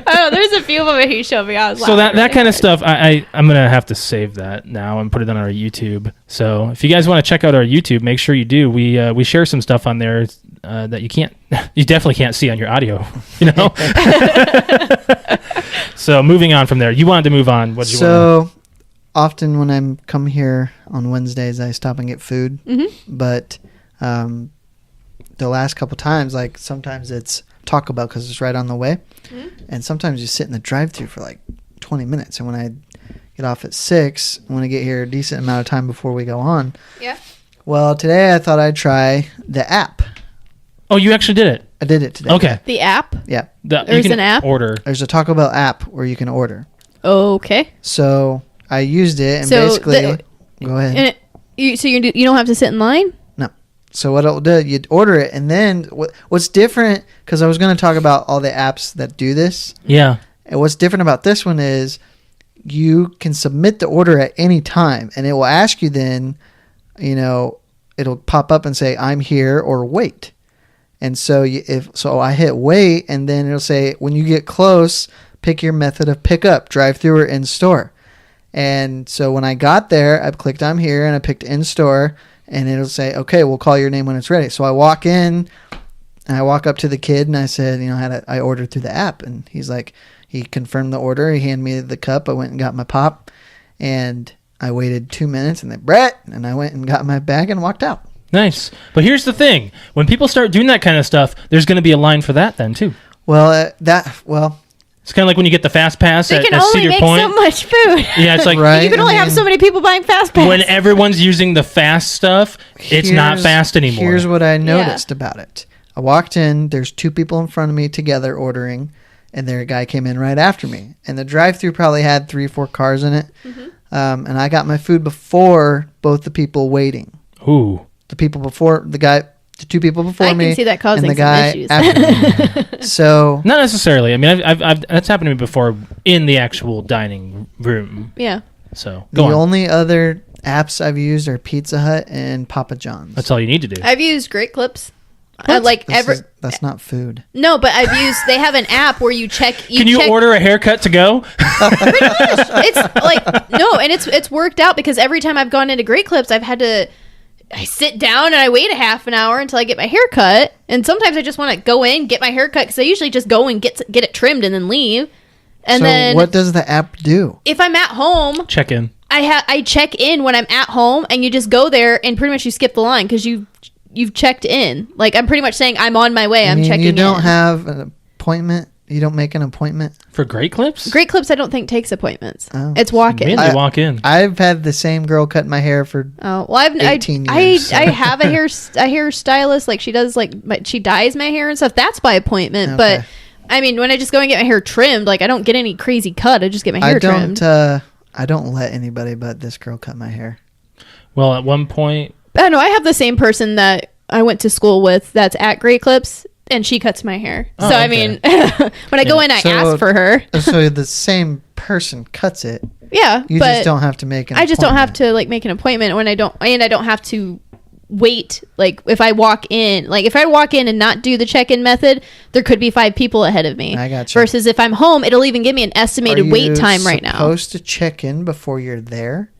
Oh, there's a few of them he showed me. I was so that kind of stuff. I'm gonna have to save that now and put it on our YouTube. So if you guys want to check out our YouTube, make sure you do. We share some stuff on there that you definitely can't see on your audio. You know. So moving on from there, you wanted to move on. What did you want? Often when I'm come here on Wednesdays, I stop and get food. Mm-hmm. But the last couple times, like sometimes it's Taco Bell because it's right on the way, and sometimes you sit in the drive-thru for like 20 minutes. And when I get off at 6, I want to get here a decent amount of time before we go on. Yeah. Well, today I thought I'd try the app. Oh, you actually did it. I did it today. Okay. The app. Yeah. There's an app. Order. There's a Taco Bell app where you can order. Okay. So I used it, and basically, go ahead. And you don't have to sit in line? No. So what it'll do, you'd order it, and then what's different, because I was going to talk about all the apps that do this. Yeah. And what's different about this one is you can submit the order at any time, and it will ask you then, it'll pop up and say, "I'm here," or "Wait." And so I hit wait, and then it'll say, when you get close, pick your method of pickup, drive-through or in-store. And so when I got there, I clicked I'm here, and I picked in-store, and it'll say, okay, we'll call your name when it's ready. So I walk in, and I walk up to the kid, and I said, I ordered through the app. And he's like, he confirmed the order. He handed me the cup. I went and got my pop, and I waited 2 minutes, and then Brett, and I went and got my bag and walked out. Nice. But here's the thing. When people start doing that kind of stuff, there's going to be a line for that then, too. Well, it's kind of like when you get the Fast Pass They at can only Cedar make Point. so much food. Yeah, it's like Right. You can only have so many people buying Fast Pass. when everyone's using the fast stuff, it's not fast anymore. Here's what I noticed about it. I walked in, there's 2 people in front of me together ordering, and a guy came in right after me. And the drive-thru probably had 3 or 4 cars in it. Mm-hmm. And I got my food before both the people waiting. Ooh. The 2 people before me. I can see that causing and the some guy issues. after me. So Not necessarily. I mean, I've that's happened to me before in the actual dining room. Yeah. So the go on. only other apps I've used are Pizza Hut and Papa John's. That's all you need to do. I've used Great Clips. That's not food. No, but they have an app where you check. Can you order a haircut to go? Pretty much. It's like, no, and it's worked out because every time I've gone into Great Clips, I sit down and I wait a half an hour until I get my hair cut. And sometimes I just want to go in, get my hair cut, because I usually just go and get it trimmed and then leave. And so then what does the app do? if I'm at home, Check in. I check in when I'm at home, and you just go there and pretty much you skip the line because you've checked in. Like, I'm pretty much saying I'm on my way. I'm checking in. You don't have an appointment? You don't make an appointment? For Great Clips? Great Clips I don't think takes appointments. Oh. It's walk-in. Really? Walk in. I've had the same girl cut my hair for Oh, well, 18 years. I have a hairstylist. Like, she does, she dyes my hair and stuff. That's by appointment. Okay. But, I mean, when I just go and get my hair trimmed, I don't get any crazy cut. I just get my hair trimmed. I don't let anybody but this girl cut my hair. Well, at one point... I know. I have the same person that I went to school with that's at Great Clips, and she cuts my hair. Oh, so, okay. I mean, when I go in, I ask for her. So the same person cuts it. Yeah. You just don't have to make an I just don't have appointment. to, make an appointment when I don't have to wait. Like, if I walk in and not do the check-in method, there could be 5 people ahead of me. I got you. Versus if I'm home, it'll even give me an estimated wait time right now. Are you supposed to check in before you're there?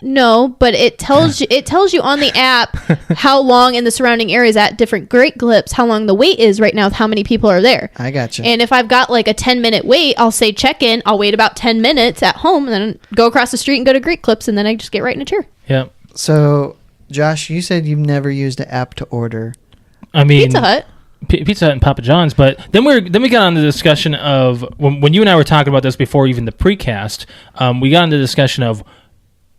No, but it tells you on the app how long in the surrounding areas at different Great Clips, how long the wait is right now with how many people are there. I got you. And if I've got a 10-minute wait, I'll say check in. I'll wait about 10 minutes at home, and then go across the street and go to Great Clips, and then I just get right in a chair. Yeah. So, Josh, you said you've never used an app to order. I mean... Pizza Hut. Pizza Hut and Papa John's, but then we got on the discussion of when you and I were talking about this before even the precast, we got into the discussion of,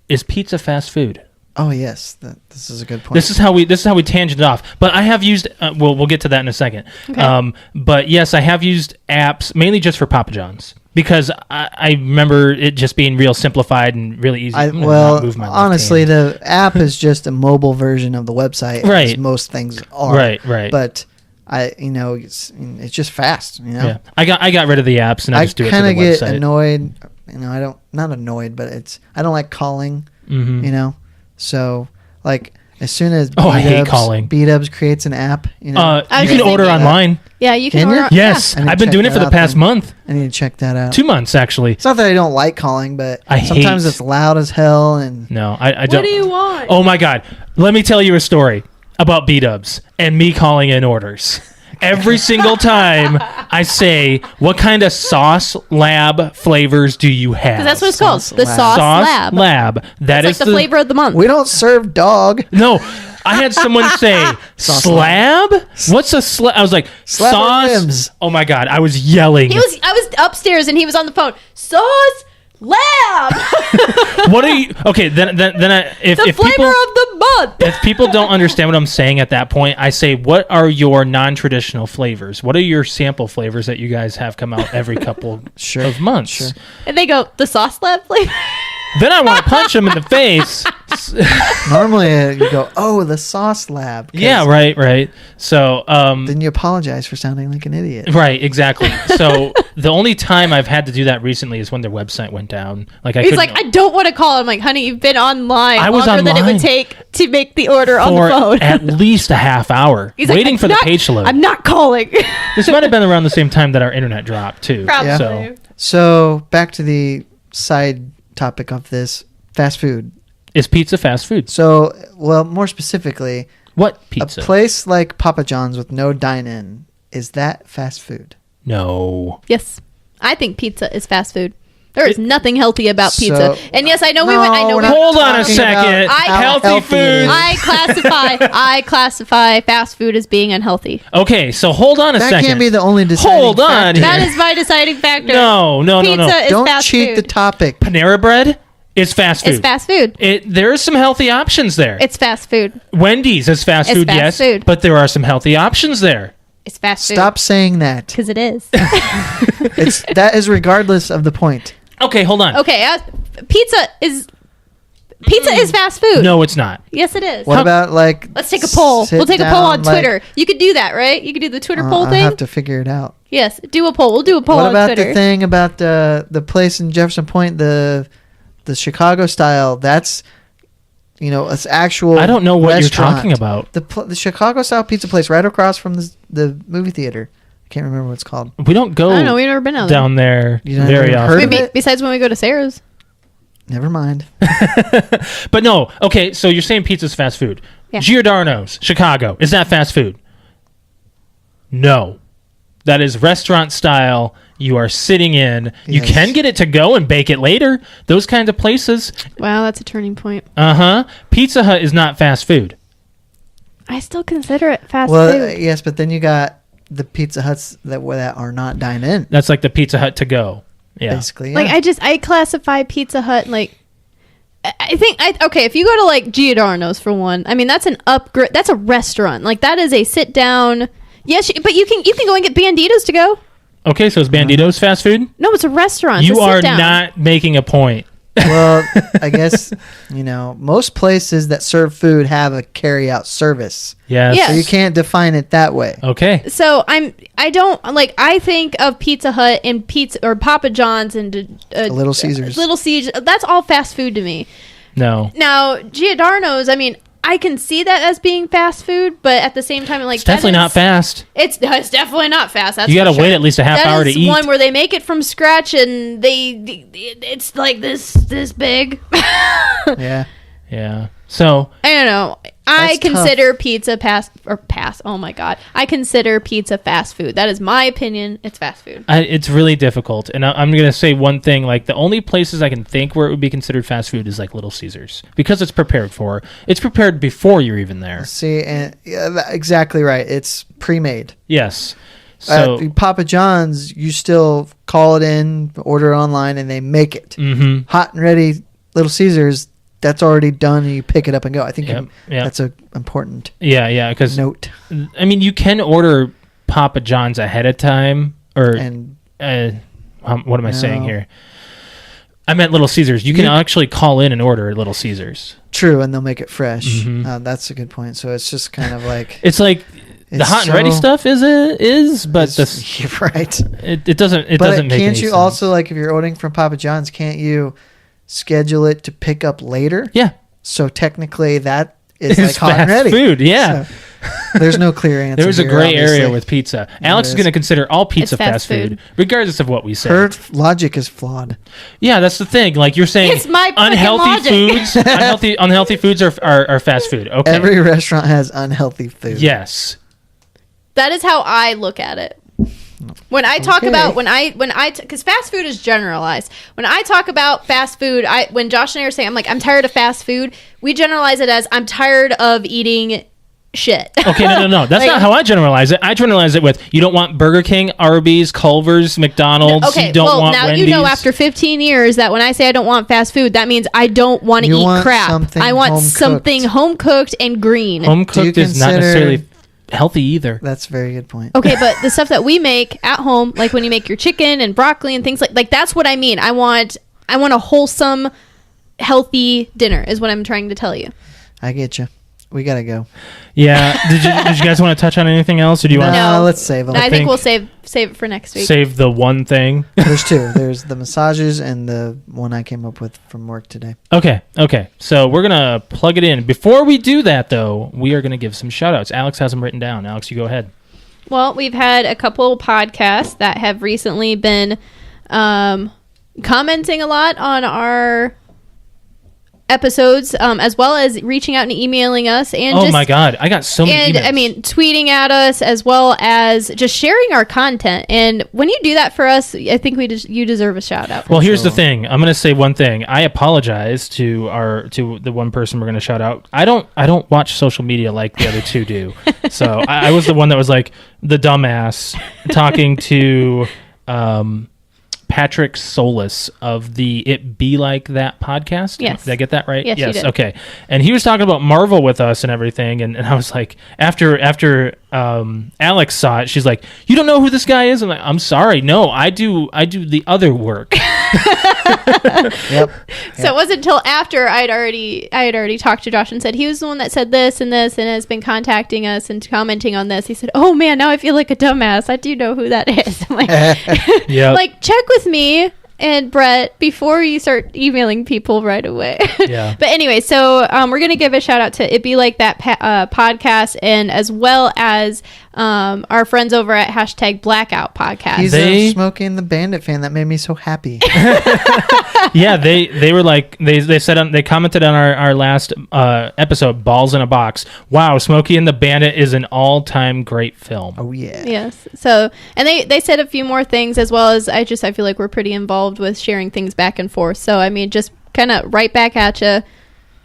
is pizza fast food? Oh yes, this is a good point. This is how we tangent off. But I have used. We'll get to that in a second. Okay. But yes, I have used apps mainly just for Papa John's because I remember it just being real simplified and really easy. Honestly, the app is just a mobile version of the website, right? As most things are, right. But it's just fast. Yeah. I got rid of the apps and I just do it to the website. I kind of get annoyed. Not annoyed, but I don't like calling. Mm-hmm. So as soon as I hate calling. B-Dubs creates an app, you can order online. Yeah, you can Can you? order. Yes, Yeah. I've been doing it for the past month. I need to check that out. 2 months actually. It's not that I don't like calling, but sometimes it's loud as hell. And no, I don't. What do you want? Oh my God, let me tell you a story about B-Dubs and me calling in orders. Every single time I say, what kind of sauce lab flavors do you have? Because that's what it's called. Sauce The lab. Sauce Sauce Lab. That's the flavor of the month. we don't serve dog. No, I had someone say, Sauce slab? What's a slab? I was like, Slab sauce? ribs. Oh my God, I was yelling. I was upstairs and he was on the phone. Sauce Lab. What are you? Okay, then if The flavor people of the month. if people don't understand what I'm saying at that point, I say, what are your non-traditional flavors? What are your sample flavors that you guys have come out every couple of months? Sure. And they go, the Sauce Lab flavor. then I want to punch him in the face. Normally you go, oh, the sauce lab. 'cause Yeah, right. So, Then you apologize for sounding like an idiot. right, exactly. So the only time I've had to do that recently is when their website went down. Like He's like, I don't want to call. I'm like, honey, you've been online I was longer than it online would take to make the order on the for phone. at least a half hour He's like, waiting "I'm for the not- page to load. I'm not calling. This might have been around the same time that our internet dropped too. Probably. Yeah. So So back to the side topic of this, fast food. is pizza fast food? So, well, more specifically, What pizza? a place like Papa John's with no dine-in, is that fast food? No. Yes, I think pizza is fast food. There is nothing healthy about pizza. So- And yes, I know No, we we're not Hold on a talking second. about how Healthy healthy it food. is. I classify fast food as being unhealthy. Okay, so hold on a That second. can't be the only deciding Hold on factor. here. That is my deciding factor. No. Pizza is Don't fast cheat food. the topic. Panera Bread is fast food. It's fast food. There are some healthy options there. It's fast food. Wendy's is fast It's food, fast yes, food. but there are some healthy options there. It's fast food. Stop saying that. Because it is. That is regardless of the point. Okay, hold on. Okay, pizza is fast food. No, it's not. Yes, it is. What about like? Let's take a poll. sit We'll take a poll on down, like, Twitter. You could do that, right? You could do the Twitter poll I'll thing. have to figure it out. Yes, do a poll. We'll do a poll What on about Twitter. the thing about the place in Jefferson Point, the Chicago style? That's it's actual. I don't know what restaurant. you're talking about. The Chicago style pizza place right across from the movie theater. I can't remember what it's called. We don't go I don't know. We've never been out there. down there You never very heard often. of Maybe, it? besides when we go to Sarah's. Never mind. But no, okay, so you're saying pizza's fast food. Yeah. Giordano's, Chicago, is that fast food? No. That is restaurant style. You are sitting in. You Yes. can get it to go and bake it later. Those kinds of places. Wow, that's a turning point. Uh-huh. Pizza Hut is not fast food. I still consider it fast Well, food. yes, but then you got the Pizza Huts that are not dine in. That's like the Pizza Hut to go. Yeah. Basically, Like I classify Pizza Hut like I think okay, if you go to like Giordano's for one, I mean that's an upgrade. That's a restaurant. Like that is a sit down. Yes, but you can go and get Banditos to go. Okay, so is Banditos fast food? No, it's a restaurant. It's You a are sit-down. not making a point. Well, I guess most places that serve food have a carry out service, Yes. Yeah. so you can't define it that way. Okay. So I think of Pizza Hut and pizza or Papa John's and Little Caesars. Little Caesars. That's all fast food to me. No. Now Giordano's, I mean, I can see that as being fast food, but at the same time, like It's definitely not fast. It's definitely not fast. That's You got for to wait sure. at least a half That hour to is eat. one where they make it from scratch and it's like this big. Yeah, Yeah. So, I don't know. I That's consider pizza pass. Oh my god! I consider pizza fast food. That is my opinion. It's fast food. it's really difficult. And I'm going to say one thing. Like, the only places I can think where it would be considered fast food is like Little Caesars. Because it's prepared for. It's prepared before you're even there. see, and exactly right. It's pre-made. Yes. So, At Papa John's, you still call it in, order it online, and they make it mhm. hot and ready. Little Caesars, that's already done, and you pick it up and go. I think Yep, yep. that's a important Yeah. Because, note. I mean, you can order Papa John's ahead of time. Or, And what am I saying No. here? I meant Little Caesars. You can actually call in and order at Little Caesars. true, and they'll make it fresh. Mhm. That's a good point. So it's just kind of like It's like the It's hot and ready so- stuff but this you're right. it doesn't But doesn't make can't any you sense. also, like, if you're ordering from Papa John's, can't you schedule it to pick up later? Yeah. So technically, that is It's like hot and fast ready. food, yeah. So, there's no clear answer. There's a here, gray area obviously. with pizza. Alex is is. going to consider all pizza It's fast fast food, food. regardless of what we say. Her logic is flawed. Yeah, that's the thing. Like you're saying, It's my freaking unhealthy logic. foods, unhealthy foods are fast food. Okay. Every restaurant has unhealthy food. Yes. That is how I look at it. When I talk Okay. about because fast food is generalized. When I talk about fast food, when Josh and I are saying I'm tired of fast food, we generalize it as I'm tired of eating shit. Okay, no. That's Like- not how I generalize it. I generalize it with you don't want Burger King, Arby's, Culver's, McDonald's. Okay, you don't well want now Wendy's. you know after 15 years that when I say I don't want fast food, that means I don't want to You eat want crap. something I want home-cooked. something home cooked and green. Home Do you cooked is not consider- necessarily healthy either. That's a very good point. Okay, but the stuff that we make at home, like when you make your chicken and broccoli and things like that's what I mean. I want a wholesome healthy dinner is what I'm trying to tell you. I get you. We gotta go. Yeah. Did you guys want to touch on anything else, or do you want? No, let's save them. No, I think we'll save it for next week. Save the one thing. There's two. There's the massages and the one I came up with from work today. Okay. So we're gonna plug it in. Before we do that, though, we are gonna give some shout outs. Alex has them written down. Alex, you go ahead. Well, we've had a couple podcasts that have recently been commenting a lot on our episodes, as well as reaching out and emailing us, and oh my god, I got so many emails. I mean, tweeting at us, as well as just sharing our content. And when you do that for us, I think you deserve a shout out. Well, here's the thing. I'm going to say one thing. I apologize to the one person we're going to shout out. I don't watch social media like the other two do. So I was the one that was like the dumbass talking to Patrick Solis of the It Be Like That podcast. Yes. Did I get that right? Yes, you did. Okay. And he was talking about Marvel with us and everything. And I was like, after Alex saw it, she's like, you don't know who this guy is? I'm like, I'm sorry. No, I do the other work. Yep. So it wasn't until after I had already talked to Josh and said he was the one that said this and this and has been contacting us and commenting on this. He said, oh man, now I feel like a dumbass. I do know who that is. I'm like, yeah. Like, check with me and Brett before you start emailing people right away. Yeah. But anyway, so we're going to give a shout out to It Be Like That podcast, and as well as our friends over at #Blackout podcast. He's a Smokey and the Bandit fan. That made me so happy. Yeah, they were like, they commented on our last episode, Balls in a Box. Wow, Smokey and the Bandit is an all-time great film. Oh yeah. Yes. So, and they said a few more things, as well as I feel like we're pretty involved with sharing things back and forth. So I mean, just kind of right back at you.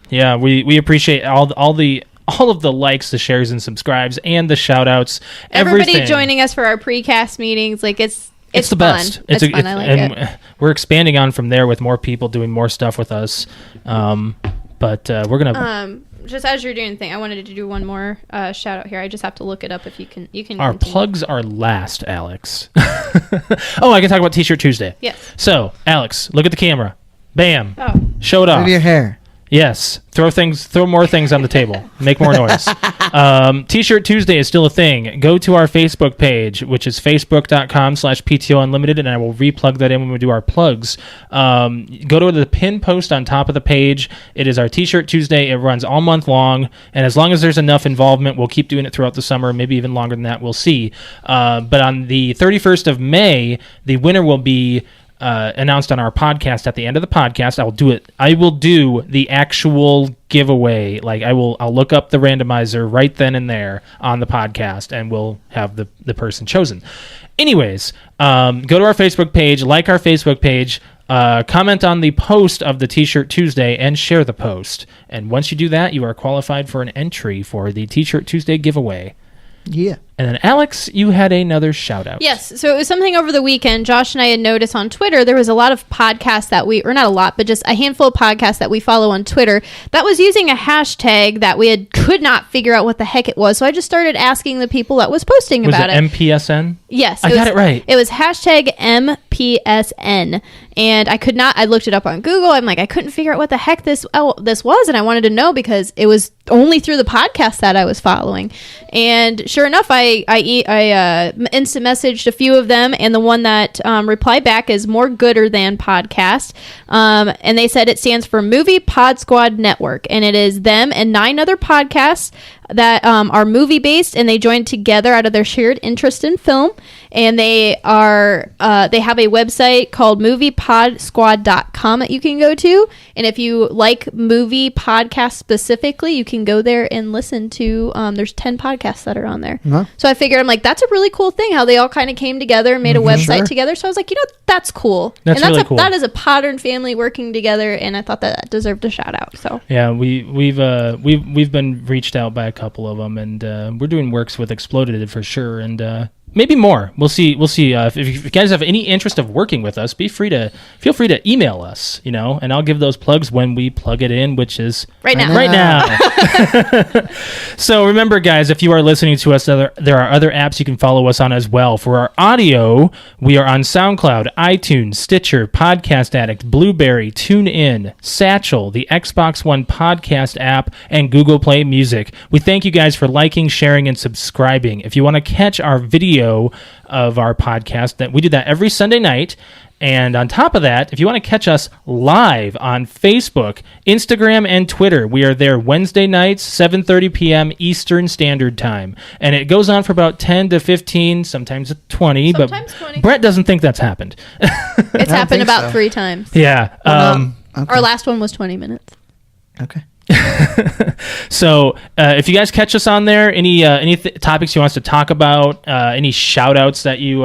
Yeah, we appreciate all of the likes, the shares and subscribes, and the shout outs. Everybody joining us for our precast meetings, like it's the fun. best. It's fun. I like it. We're expanding on from there with more people doing more stuff with us. But we're gonna just as you're doing the thing, I wanted to do one more shout out here. I just have to look it up. If you can our continue. plugs are last, Alex. Oh, I can talk about T-shirt Tuesday. Yes. So, Alex, look at the camera. Bam. Oh. Show it off. Move your hair. Yes. Throw more things on the table. Make more noise. T-shirt Tuesday is still a thing. Go to our Facebook page, which is facebook.com/PTOUnlimited, and I will replug that in when we do our plugs. Go to the pin post on top of the page. It is our T-shirt Tuesday. It runs all month long, and as long as there's enough involvement, we'll keep doing it throughout the summer, maybe even longer than that. We'll see. But on the 31st of May, the winner will be announced on our podcast. At the end of the podcast, I will do the actual giveaway. Like I'll look up the randomizer right then and there on the podcast, and we'll have the person chosen. Anyways, go to our Facebook page, like our Facebook page, comment on the post of the T-shirt Tuesday, and share the post. And once you do that, you are qualified for an entry for the T-shirt Tuesday giveaway. Yeah. And then, Alex, you had another shout out. Yes. So it was something over the weekend. Josh and I had noticed on Twitter, there was a lot of podcasts that or not a lot, but just a handful of podcasts that we follow on Twitter that was using a hashtag that we could not figure out what the heck it was. So I just started asking the people that was posting about it. MPSN? Yes. I got it right. It was #MPSN. And I looked it up on Google. I'm like, I couldn't figure out what the heck this was. And I wanted to know because it was only through the podcast that I was following. And sure enough, I instant messaged a few of them, and the one that replied back is More Gooder Than Podcast. And they said it stands for Movie Pod Squad Network, and it is them and 9 other podcasts that are movie based, and they joined together out of their shared interest in film. And they have a website called moviepodsquad.com that you can go to. And if you like movie podcasts specifically, you can go there and listen to, there's 10 podcasts that are on there. Huh? So I figured, I'm like, that's a really cool thing how they all kind of came together and made a website together. So I was like, that's cool. That's really cool. That is a Podern family working together, and I thought that deserved a shout out. So yeah, we've been reached out by a couple of them, and we're doing works with Exploded for sure. And maybe more. We'll see. If you guys have any interest of working with us, feel free to email us, and I'll give those plugs when we plug it in, which is right now. Right now. So remember, guys, if you are listening to us, there are other apps you can follow us on as well. For our audio, we are on SoundCloud, iTunes, Stitcher, Podcast Addict, Blueberry, TuneIn, Satchel, the Xbox One podcast app, and Google Play Music. We thank you guys for liking, sharing, and subscribing. If you want to catch our video of our podcast, that we do that every Sunday night. And on top of that, if you want to catch us live on Facebook, Instagram, and Twitter, we are there Wednesday nights, 7:30 p.m. Eastern Standard Time. And it goes on for about 10 to 15, sometimes 20. Sometimes but 20. Brett doesn't think that's happened. It's happened about 3 times. Yeah. Okay. Our last one was 20 minutes. Okay. So if you guys catch us on there, any topics you want us to talk about, any shout outs that you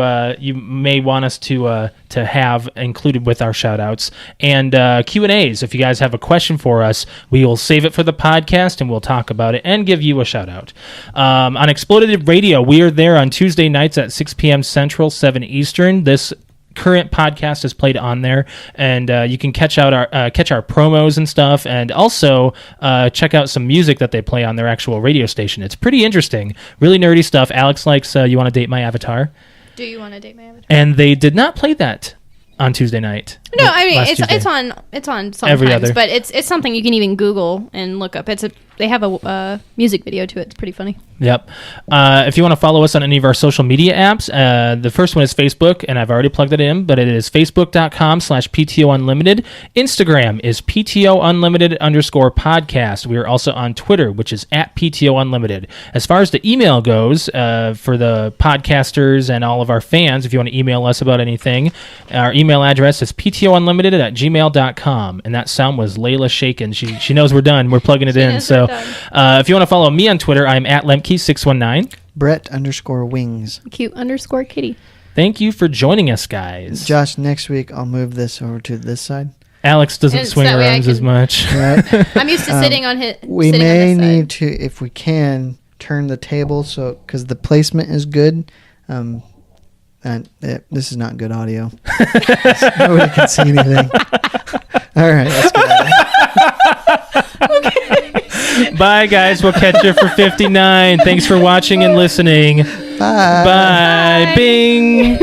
may want us to have included with our shout outs, and Q&As, if you guys have a question for us, we will save it for the podcast and we'll talk about it and give you a shout out. On Exploded Radio, we are there on Tuesday nights at 6 p.m. Central, 7 Eastern. This current podcast is played on there, and you can catch our promos and stuff, and also check out some music that they play on their actual radio station. It's pretty interesting, really nerdy stuff. Alex likes You Want to Date My Avatar? Do you want to date my avatar? And they did not play that on Tuesday night. No, I mean Tuesday. it's on sometimes, Every other. but it's something you can even Google and look up. They have a music video to it. It's pretty funny. Yep. If you want to follow us on any of our social media apps, the first one is Facebook, and I've already plugged it in, but it is facebook.com/PTOUnlimited. Instagram is PTOUnlimited_podcast. We are also on Twitter, which is @PTOUnlimited. As far as the email goes, for the podcasters and all of our fans, if you want to email us about anything, our email address is PTOUnlimited@gmail.com. And that sound was Layla shaking. She knows we're done. We're plugging it in. So if you want to follow me on Twitter, I'm @Lemke619. Brett_wings. Cute_kitty. Thank you for joining us, guys. Josh, next week I'll move this over to this side. Alex doesn't And swing so her that way I arms as can- much. Right? I'm used to sitting on his. We sitting may on this need side. to, if we can, turn the table because the placement is good. And this is not good audio. Nobody can see anything. All right, let's get out of here. Bye, guys. We'll catch you for 59. Thanks for watching and listening. Bye. Bye. Bing.